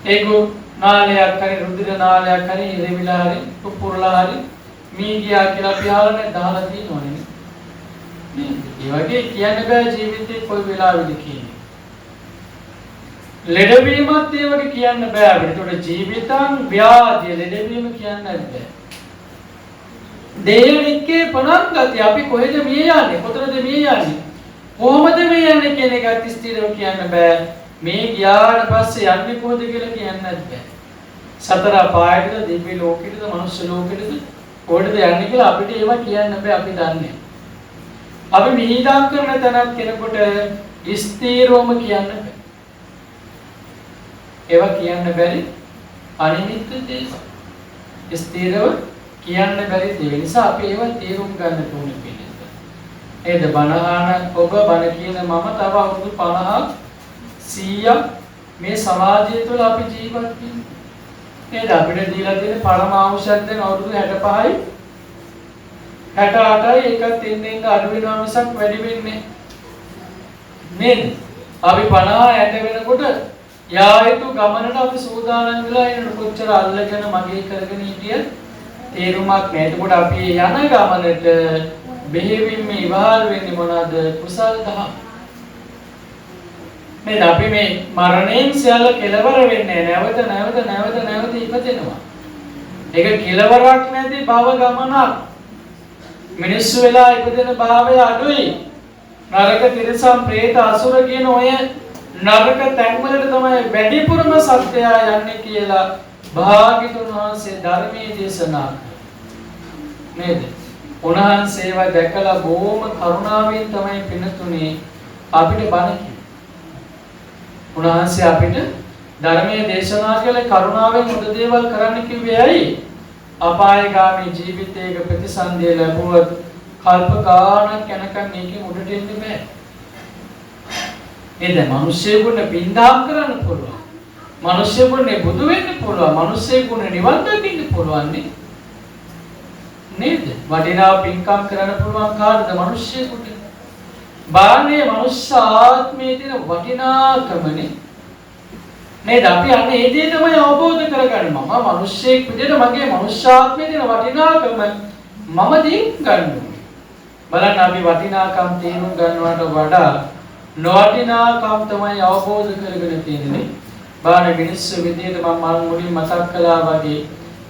Speaker 1: ඒගොල්ලෝ නාලයක් හරි රුධිර නාලයක් හරි ඉරවිලා හරි පුපුරලා හරි මීඩියා කියලා පියාලනේ දාලා තියෙනවනේ නේද? ඒ වගේ කියන්න බෑ ජීවිතේ කොයි වෙලාවෙද කියන්නේ. ලෙඩවීමත් ඒ වගේ කියන්න බෑ අපිට. ඒකට ජීවිතං ව්‍යාධිය ලෙඩවීම කියන්න බෑ. දේයනිකේ පනංගති අපි කොහෙද මිය යන්නේ? කොතනද මිය යන්නේ? කොහොමද මේ යන්නේ කියන එකත් ස්ථිරව කියන්න බෑ. මේ ගියාට පස්සේ යන්නේ කොහොමද කියලා කියන්නත් බෑ. සතර අපායටද, දිව්‍ය ලෝකෙටද, මනුෂ්‍ය ලෝකෙටද කොහෙද යන්නේ කියලා අපිට ඒවා කියන්න බෑ. අපි දන්නේ. අපි මිහිදම් කරන තැනක් කෙනෙකුට ස්ථිරවම කියන්න බෑ. ඒවා කියන්න බැරි අනිමිත්ත දේ. ස්ථිරව කියන්න බැරි දේ නිසා අපි ඒවා තේරුම් ගන්න ඕනේ පිළිද. ඒද බණහන ඔබ බණ කියන මම තව අවුරුදු 50ක් 100ක් මේ සමාජය තුළ අපි ජීවත් වෙන්නේ. නේද? අපිට දීලා තියෙන පරම අවශ්‍යත් දැන් අවුරුදු 65යි 68යි එකත් එන්න අඩු වෙනවා මිසක් වැඩි වෙන්නේ නේද? අපි 50 60 වෙනකොට යා යුතු ගමනට අපි සූදානම් වෙලා ඉන්න කොච්චර අල්ලගෙන මගේ කරගෙන හිටිය තේරුමක් නැහැ. එතකොට අපි යන ගමනට බෙහෙවින්ම ඉවහල් වෙන්නේ මොනවාද? කුසල් දහම්. මේ අපි මේ මරණයෙන් සියල්ල කෙලවර වෙන්නේ නැවත ඉපදෙනවා. ඒක කෙලවරක් නැති භව ගමනක්. මිනිස්සු වෙලා ඉපදෙන භාවය අඩුයි. නරක තිරසම් പ്രേත අසුර කියන ඔය නරක තැන්වලට තමයි වැඩිපුරම සත්‍යය යන්නේ කියලා භාග්‍යතුන් වහන්සේ ධර්මයේ දේශනා නේද? උන්වහන්සේව දැකලා බොහොම කරුණාවෙන් තමයි පිනතුනේ අපිට බණ කිව්වේ. උන්වහන්සේ අපිට ධර්මයේ දේශනා කළ කරුණාවෙන් හොඳ දේවල් කරන්න කිව්වේ ඇයි? අපායගාමී ජීවිතයක ප්‍රතිසන්දිය ලැබුවොත් කල්ප ගානක් යනකම් මේකෙන් උඩට එන්න බෑ. නේද? මිනිස්සුෙකුට බින්දාම් කරන්න පුළුවන්. මිනිස්සුෙකුට බුදු වෙන්න පුළුවන්. මිනිස්සුෙකුට නිවන් දකින්න පුළුවන් නේද? වටිනා පින්කම් කරන්න පුළුවන් කාටද? මිනිස්සුෙකුට. බාහනේ මනුෂ්‍ය ආත්මයේ තියෙන වටිනාකමනේ නේද? අපි අන්නේ ඒ දේ තමයි අවබෝධ කරගන්නේ. මම මිනිස්සෙක් විදිහට මගේ මනුෂ්‍ය ආත්මයේ තියෙන වටිනාකම මම දින් ගන්නවා. බලන්න අපි වටිනාකම් තේරුම් ගන්නවට වඩා නොවටිනාකම් තමයි අවබෝධ කරගෙන තියෙන්නේ. බාහනේ මිනිස්සු විදිහට මම මුලින් මතක් කළා වගේ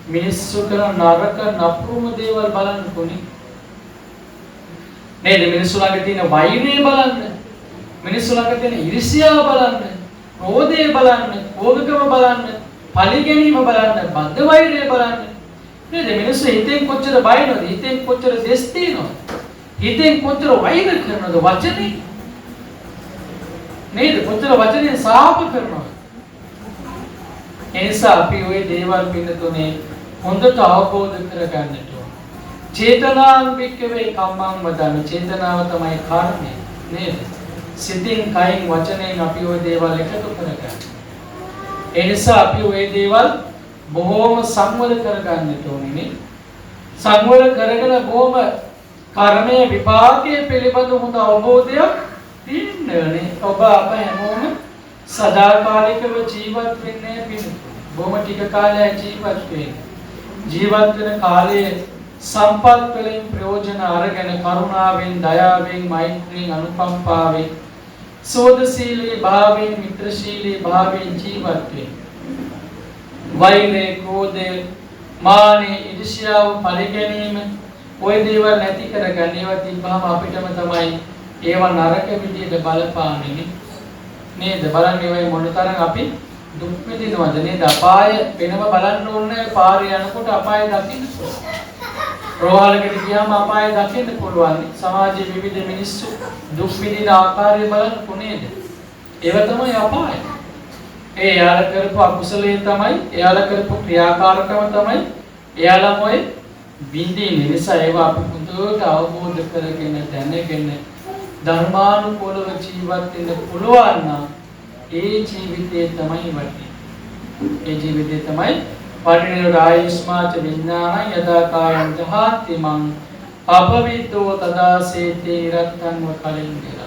Speaker 1: මිනිස්සු කරන නරක නපුරුම දේවල් බලන්න කොනේ. නේද? මිනිස්සු ළඟ තියෙන වෛරය බලන්න. මිනිස්සු ළඟ තියෙන ඊර්ෂ්‍යාව බලන්න. ක්‍රෝධය බලන්න. කෝපකම බලන්න. පලි ගැනීම බලන්න. බද්ධ වෛරය බලන්න. නේද? මිනිස්සු හිතෙන් කොච්චර බයනවද? හිතෙන් කොච්චර දෙස් තියනවද? හිතෙන් කොච්චර වෛර කරනවද වචනේ? නේද? කොච්චර වචනේ සාප කරනවද? එනිසා අපි ওই දේවල් පින්නතුනේ හොඳට අවබෝධ කරගන්නට චේතනාන්වික්කවේ කම්මං වදන චේතනාව තමයි කර්මය නේද? සිතින් කයින් වචනයෙන් අපි ওই දේවල් එකතු කරගන්න. ඒ නිසා අපි ওই දේවල් බොහෝම සංවර කරගන්නට ඕනේ නේ. සංවර කරගෙන බොහොම කර්මයේ විපාකයේ පිළිබඳ හොඳ අවබෝධයක් තියෙන්නේ. ඔබ අප හැමෝම සදාකාලිකව ජීවත් වෙන්නේ පිණිස. බොහොම ටික කාලයක් ජීවත් වෙන්නේ. ජීවත් වෙන කාලයේ සම්පත් වලින් ප්‍රයෝජන අරගෙන කරුණාවෙන් දයාවෙන් මෛත්‍රියෙන් අනුකම්පාවෙන් සෝදශීලී භාවයෙන් මිත්‍රශීලී භාවයෙන් ජීවත් වෙන්න. වෛරය, ක්‍රෝධය, මානෙ, ඊර්ෂ්‍යාව, පරිගැනීම ඔය දේවල් නැති කරගන්න. ඒවා තිබ්බහම අපිටම තමයි ඒවා නරක විදියට බලපාන්නේ නේද? බලන්න ඒවයි මොනතරම් අපි දුක් විඳිනවද නේද? අපාය වෙනම බලන්න ඕනේ. පාරේ යනකොට අපාය දකින්න පුළුවන්. රෝහලකට ගියාම අපාය දකින්න පුළුවන්. සමාජයේ විවිධ මිනිස්සු දුක් විඳින ආකාරය බලන්න කොනේද? ඒව තමයි අපාය. ඒ යාල කරපු අකුසලයේ තමයි, එයාලා කරපු ක්‍රියාකාරකම තමයි එයාලා මොයි විඳින්නේ. නිසා ඒව අපි හොඳට අවබෝධ කරගෙන දැනගෙන ධර්මානුකූලව ජීවත් වෙන්න පුළුවන් නම් ඒ ජීවිතය තමයි වටින්නේ. ඒ ජීවිතය තමයි වටිනේ. රායස්මාච විඥාන යදා කායං ජහති මං අපවිතෝ තදාසේතේ රත්තං වකලින්දර.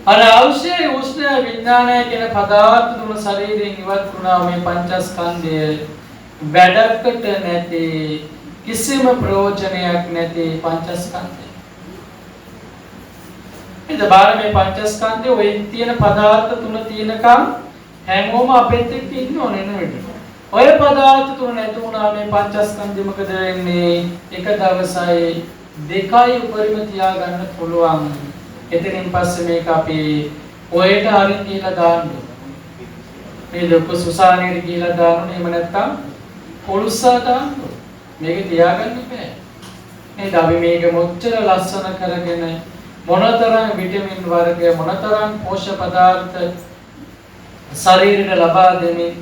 Speaker 1: අනවශ්‍ය උෂ්ණ විඥානය කියන පදාර්ථ තුන ශරීරයෙන් ඉවත් වුණා. මේ පංචස්කන්ධය වැඩකට නැති, කිසිම ප්‍රයෝජනයක් නැති පංචස්කන්ධය. ඉතින් මේ පංචස්කන්ධය ඔය තියෙන පදාර්ථ තුන තියෙනකම් හැමෝම අපෙත් එක්ක ඉන්න ඕනේ නේද? ඔය පදාර්ථ තුන නැති වුණා මේ පංචස්කන්ධය මොකද වෙන්නේ? එක දවසයි දෙකයි උපරිම තියාගන්න පුළුවන්. එතනින් පස්සේ මේක අපි ඔයට හරින් කියලා දාන්න. මේ ලොකු සුසානේට කියලා දාන්න. එහෙම නැත්නම් පොළුස්සා දාන්න. මේක තියාගන්න බෑ. නේද? අපි මේක මොච්චර ලස්සන කරගෙන මොනතරම් විටමින් වර්ග මොනතරම් පෝෂක පදාර්ථ ශරීරයට ලබා දෙමින්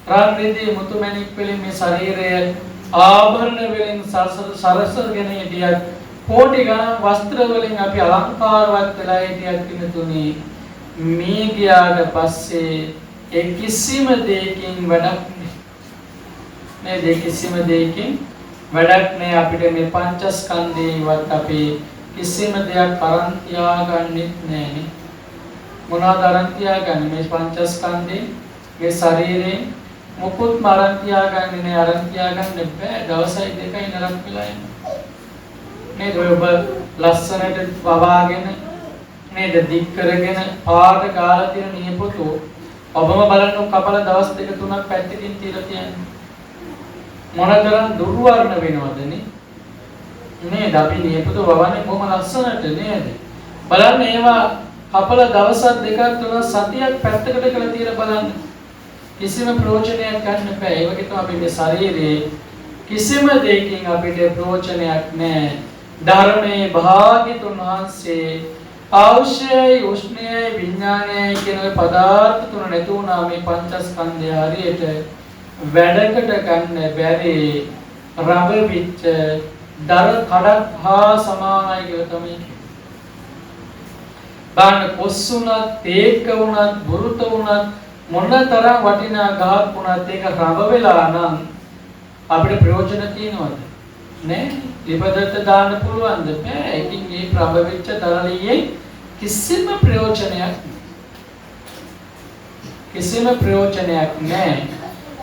Speaker 1: රන් රිදී මුතුමැණික් වලින් මේ ශරීරය ආභරණ වලින් සරසගෙන හිටියත් කෝටි ගණන් වස්ත්‍ර වලින් අපි අලංකාරවත් වෙලා හිටියත් කිනුතුනි මේ ගියාට පස්සේ ඒ කිසිම දෙයකින් වැඩක් නෑ. මේ කිසිම දෙයකින් වැඩක් නෑ. අපිට මේ පංචස්කන්ධේවත් අපි කිසිම දෙයක් අරන් තියාගන්නෙත් නෑනේ. මොනවාද අරන් තියාගන්නේ? මේ පංචස්කන්ධේ මේ ශරීරේ මොකුත් අරන් තියාගන්නේ නෑ. අරන් තියාගන්න බෑ. දවසයි දෙකයි නරක වෙලා ඉන්නේ. නේද? ඔබ ලස්සනට වවාගෙන නේද දික් කරගෙන පාට ගාලා තියෙන නියපොතු ඔබම බලන්න කපල දවස් දෙක තුනක් පැත්තකින් තියලා තියන්නේ. මොනතරම් දුර්වර්ණ වෙනවද නේ? නේද? අපි නියපොතු වවන්නේ කොහොම ලස්සනට නේද? බලන්න ඒවා කපල දවස් දෙකක් තුනක් සතියක් පැත්තකට කරලා තියලා බලන්න. කිසිම ප්‍රයෝජනයක් ගන්න බෑ. ඒ වගේ තමයි අපි මේ ශරීරයේ කිසිම දෙයකින් අපිට ප්‍රයෝජනයක් නැහැ. ධර්මයේ භාග්‍යතුන් වහන්සේ අවශ්‍යයි උෂ්ණයයි විඥානයයි කියන පදාර්ථ තුන නැති වුණා මේ පංචස්කන්ධය හරියට වැඩකට ගන්න බැරි රබ විච්ච දර කඩක් හා සමානයි කියලා තමයි. බාන්න කොස්සුණත් තේක වුණත් බුරුත වුණත් මොනතරම් වටිනා ගහක් වුණත් ඒක රබ වෙලා නම් අපිට ප්‍රයෝජන තියනවද? නෑ. ඉබදට දාන්න පුළුවන්ද? බෑ. ඉතින් මේ ප්‍රබ වෙච්ච තරලියේ කිසිම ප්‍රයෝජනයක් නෑ.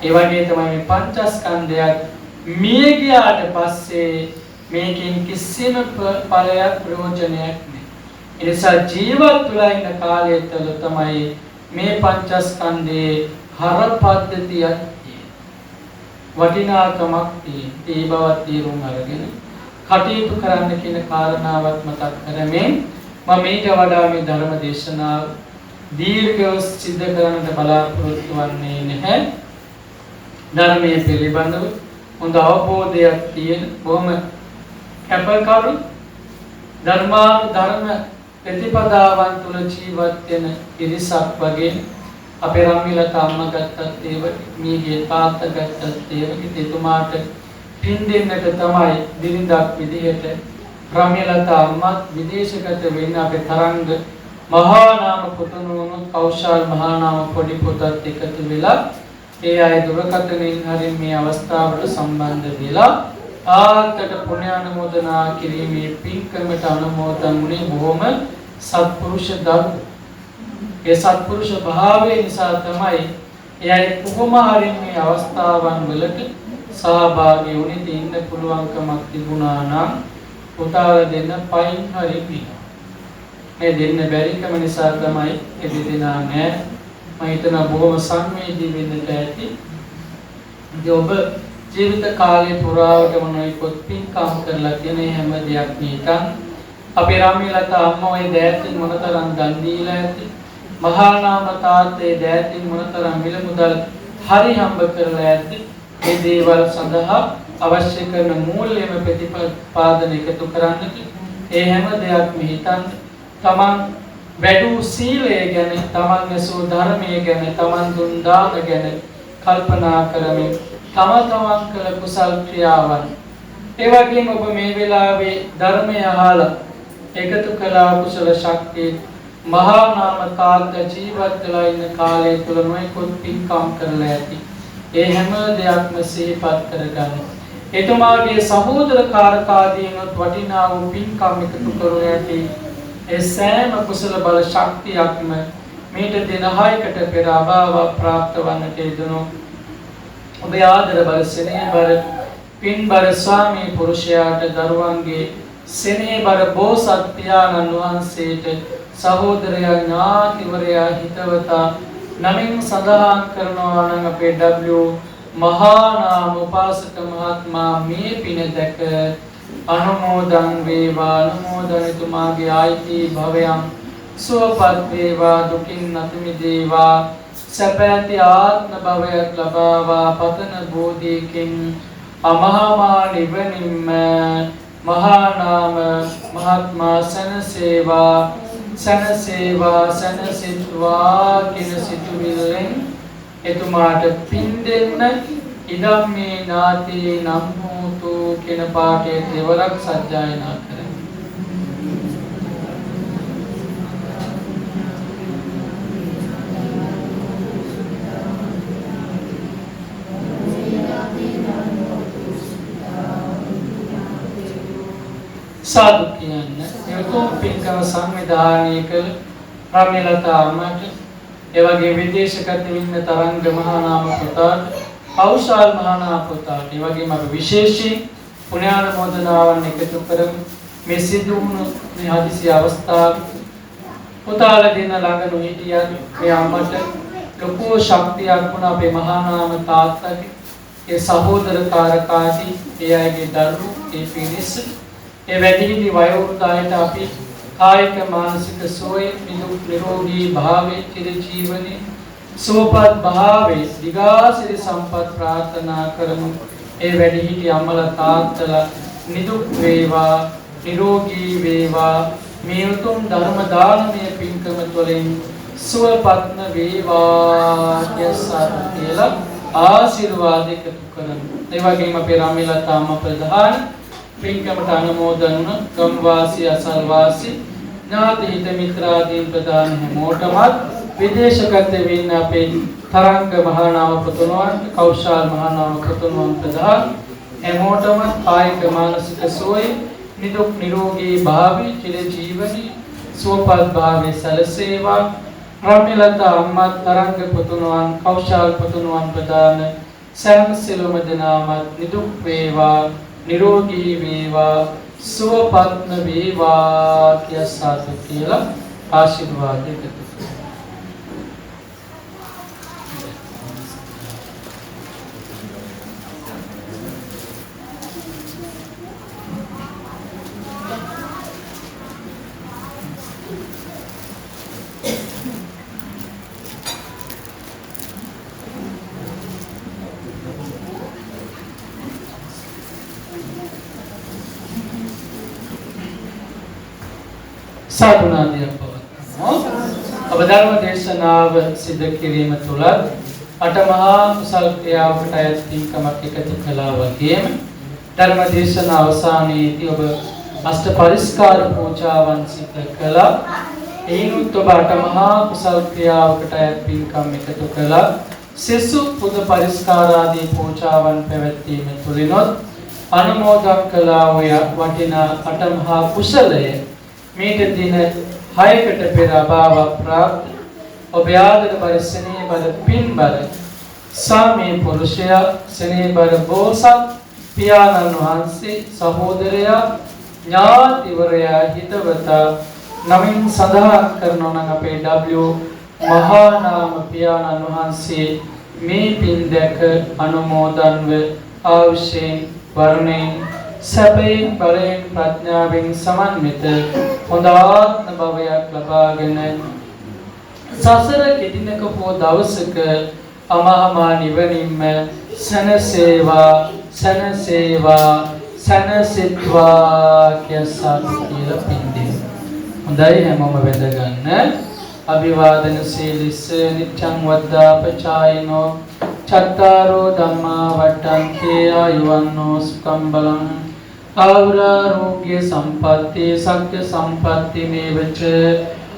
Speaker 1: ඒ වගේ තමයි මේ පංචස්කන්ධයත් මිය ගියාට පස්සේ මේකෙන් කිසිම ඵලයක් ප්‍රයෝජනයක් නෑ. ඒ නිසා ජීවත් වෙලා ඉන්න කාලය තුළ තමයි මේ පංචස්කන්ධේ හර පද්ධතියක් වටිනාකමක් තියෙන. ඒ බවත් තීරුම් අරගෙන කටයුතු කරන්න කියන කාරණාවත් මතක් කරමින් මම ඊට වඩා මේ ධර්ම දේශනාව දීර්ඝව සිද්ධ කරන්නට බලාපොරොත්තු වෙන්නේ නැහැ. ධර්මයේ පිළිබඳව හොඳ අවබෝධයක් තියෙන බොහොම කැපකරු ධර්ම ප්‍රතිපදාවන් තුල ජීවත් වෙන ඉරිසක් වගේ අපේ රම්මිලතා අම්මා ගත්තත් ඒ වගේ මීගේ තාත්තා ගත්තත් ඒ වගේ එතුමාට පින් දෙන්නට තමයි දිරිඳක් විදිහට රම්මිලතා අම්මත් විදේශගත වෙන්න අපේ තරංග මහා නාම පුතුණුණු කෞශල් මහා නාම පොඩි පුතත් එකතු වෙලා ඒ අය දුරකථනයෙන් හරින් මේ අවස්ථාවට සම්බන්ධ වෙලා ආත්තට පුණ්‍ය අනුමෝදනා කිරීමේ පින්කමට අනුමෝදන් වුණේ බොහොම සත්පුරුෂ දරු. ඒ සත්පුරුෂ භාවය නිසා තමයි එයයි කොහොම හරි මේ අවස්ථාවන් වලට සහභාගී වුණේ. ඉන්න පුළුවන්කමක් තිබුණා නම් පුතාල දෙන්න පයින් හරි පිනා. මේ දෙන්න බැරිකම නිසා තමයි ඒ දෙදෙනා නෑ. මම හිතනවා බොහොම සංවේදී වෙන්නට ඇති. ඔබ ජීවිත කාලය පුරාවටම නොයෙකුත් පින්කම් කරලා තියෙන හැම දෙයක් නිකන් අපේ රාමීලතා අම්මා ওই දෑතින් මොනතරම් දන් දීලා ඇති. මහා නාම තාත්තේ දෑතින් මොනතරම් මිල මුදල් හරි හම්බ කරලා ඇති. මේ දේවල් සඳහා අවශ්‍ය කරන මූල්‍යම ප්‍රතිපාදන එකතු කරන්නට ඒ හැම දෙයක්ම හිතන්න. තමන් වැඩු සීලය ගැන, තමන් නැසූ ධර්මය ගැන, තමන් දුන් දාන ගැන කල්පනා කරමින් තම තමන් කළ කුසල් ක්‍රියාවන් ඒ වගේම ඔබ මේ වෙලාවේ ධර්මය අහලා එකතු කළා කුසල ශක්තිය මහා නාම තාත්තා ජීවත් වෙලා ඉන්න කාලය තුල නොයෙකුත් පින්කම් කරලා ඇති. ඒ හැම දෙයක්ම සිහිපත් කරගන්න. එතුමාගේ සහෝදර කාර්කාදීනොත් වටිනා වූ පින්කම් එකතු කරු ඇති. ඒ සෑම කුසල බල ශක්තියක්ම මේට දින 6කට පෙර අභාව ප්‍රාප්ත වන්නට යෙදුණු ඔබේ ආදර බල සෙනෙහ බර පින්බර ස්වාමී පුරුෂයාට දරුවන්ගේ සෙනෙහ බර බෝසත් පියාණන් වහන්සේට සහෝදරයා ඥාතිවරයා හිතවතා නමින් සඳහන් කරනවා නම් අපේ W මහා නාම උපාසක මහත්මයා මේ පින දැක අනුමෝදන් වේවා. අනුමෝදනතුමාගේ ආයිති භවයන් සුවපත් වේවා. දුකින් නැති මිදේවා. සැපැති ආත්ම භවයක් ලබාවා. පතන බෝධියකින් අමහා නිවනින්ම මහා නාම මහත්මයා සනසේවා සනසිටවා කියන සිතුවිල්ලෙන් එතුමාට පින් දෙන්න ඉදම්මේ නාති නම්හෝතු කියන පාඨයේ දෙවරක් සජ්ජායනා කරමු. සාදු කියන්න. ඒ උතුම් පින්කම සංවිධානය කළ රාමලතා අම්මට, ඒ වගේ විදේශගත වෙන්න තරංග මහා නාම පුතාට, කෞශල් මහා නාම පුතාට, ඒ වගේම අපි විශේෂයෙන් පුණ්‍යානුමෝදනාවන් එකතු කරමු. මේ සිදු වුණු මේ හදිසි අවස්ථාව පුතාලා දෙන ළඟ නොහිටියත් මේ අම්මට ලොකු ශක්තියක් වුණා. අපේ මහා නාම තාත්තගේ ඒ සහෝදරකාරකාදී ඒ අයගේ දරුවෝ ඒ පිරිස ඒ වැඩිහිටි වයෝවෘද්ධයන්ට අපි කායික මානසික සුවය, නිරෝගී භාවයේ, චිර ජීවනයේ සුවපත් භාවයේ දිගාසිරි සම්පත් ප්‍රාර්ථනා කරමු. ඒ වැඩිහිටි අම්මලා තාත්තලා නිදුක් වේවා, නිරෝගී වේවා, මේ උතුම් ධර්ම දානමය පින්කම තුළින් සුවපත්ම වේවා කියලා ආශිර්වාද එකතු කරමු. ඒ වගේම අපේ රාමලතා අම්මා ප්‍රධාන පින්කමට අනුමෝදන් වුණ ගම්වාසී අසල්වාසී ඥාති හිත මිත්‍රාදීන් ප්‍රදාන හැමෝටමත් විදේශගත වෙන්න අපේ තරංග මහා නාම පුතුණුවන්, කෞශල් මහා නාම පුතුණුවන් ප්‍රදාන හැමෝටම කායික මානසික සුවය, නිදුක් නිරෝගී භාවය, චිර ජීවනයේ සුවපත් භාවය සැලසේවා. රාමලතා අම්මා, තරංග පුතුණුවන්, කෞශල් පුතුණුවන් ප්‍රදාන සෑම සිළුම දෙනාමත් නිදුක් වේවා, නිරෝගී වේවා, සුවපත්ම වේවා කියලා ආශිර්වාද එකතු කරමු. සාදුනාදියක් පවත්වමු. ඔබ ධර්ම දේශනාව සිදු කිරීම තුළ අටමහා කුසල ක්‍රියාවකට අයත් පින්කමක් එකතු කළා වගේම ධර්ම දේශනා අවසානයේදී ඔබ අෂ්ට පරිස්කාර පූජාවන් සිදු කළා. එයිනුත් ඔබ අටමහා කුසල ක්‍රියාවකට අයත් පින්කම් එකතු කළා. සෙසු පුද පරිස්කාරාදී පූජාවන් පැවැත්වීම තුළිනොත් අනුමෝදන් කළා ඔය වටිනා අටමහා කුසලය මේට දින 6කට පෙර අභාව ප්‍රාප්ත ඔබ ආදර බර ස්නේහ බර පින් බර සාමී පුරුෂයා ස්නේහ බර බෝසත් පියාණන් වහන්සේ සහෝදරයා ඥාතිවරයා හිතවතා නමින් සඳහන් කරනවා නම් අපේ W මහා නාම පියාණන් වහන්සේ මේ පින් දැක අනුමෝදන්ව ආශයෙන් වර්ණයෙන් සැපයෙන් බලයෙන් ප්‍රඥාවෙන් සමන්විත හොඳ ආත්ම භවයක් ලබාගෙන සසර කෙටිනක හෝ දවසක අමහා නිවනින්ම සනසේවා සනසිත්වා කියලා පින්දේ. හොඳයි හැමෝම වැඳ ගන්න. අභිවාදන සීලිස්ස නිච්ඡං වද්දාපචායිනෝ චත්තාරෝ ධම්මා වට්ටන්තේ ආයුවන්නෝ සුඛං බලං ආවුරාෝග්‍ය සම්පatti සග්ග සම්පatti මේවච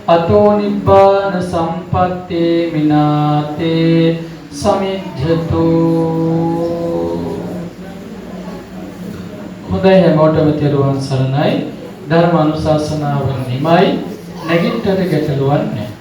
Speaker 1: අතෝ නිබ්බාන සම්පatti මිනාතේ සමිජ්ජතු. හොඳයි හැමෝටම තෙරුවන් සරණයි. ධර්ම අනුශාසනාව නිමයි. නැගිටට ගැටලුවක් නැහැ.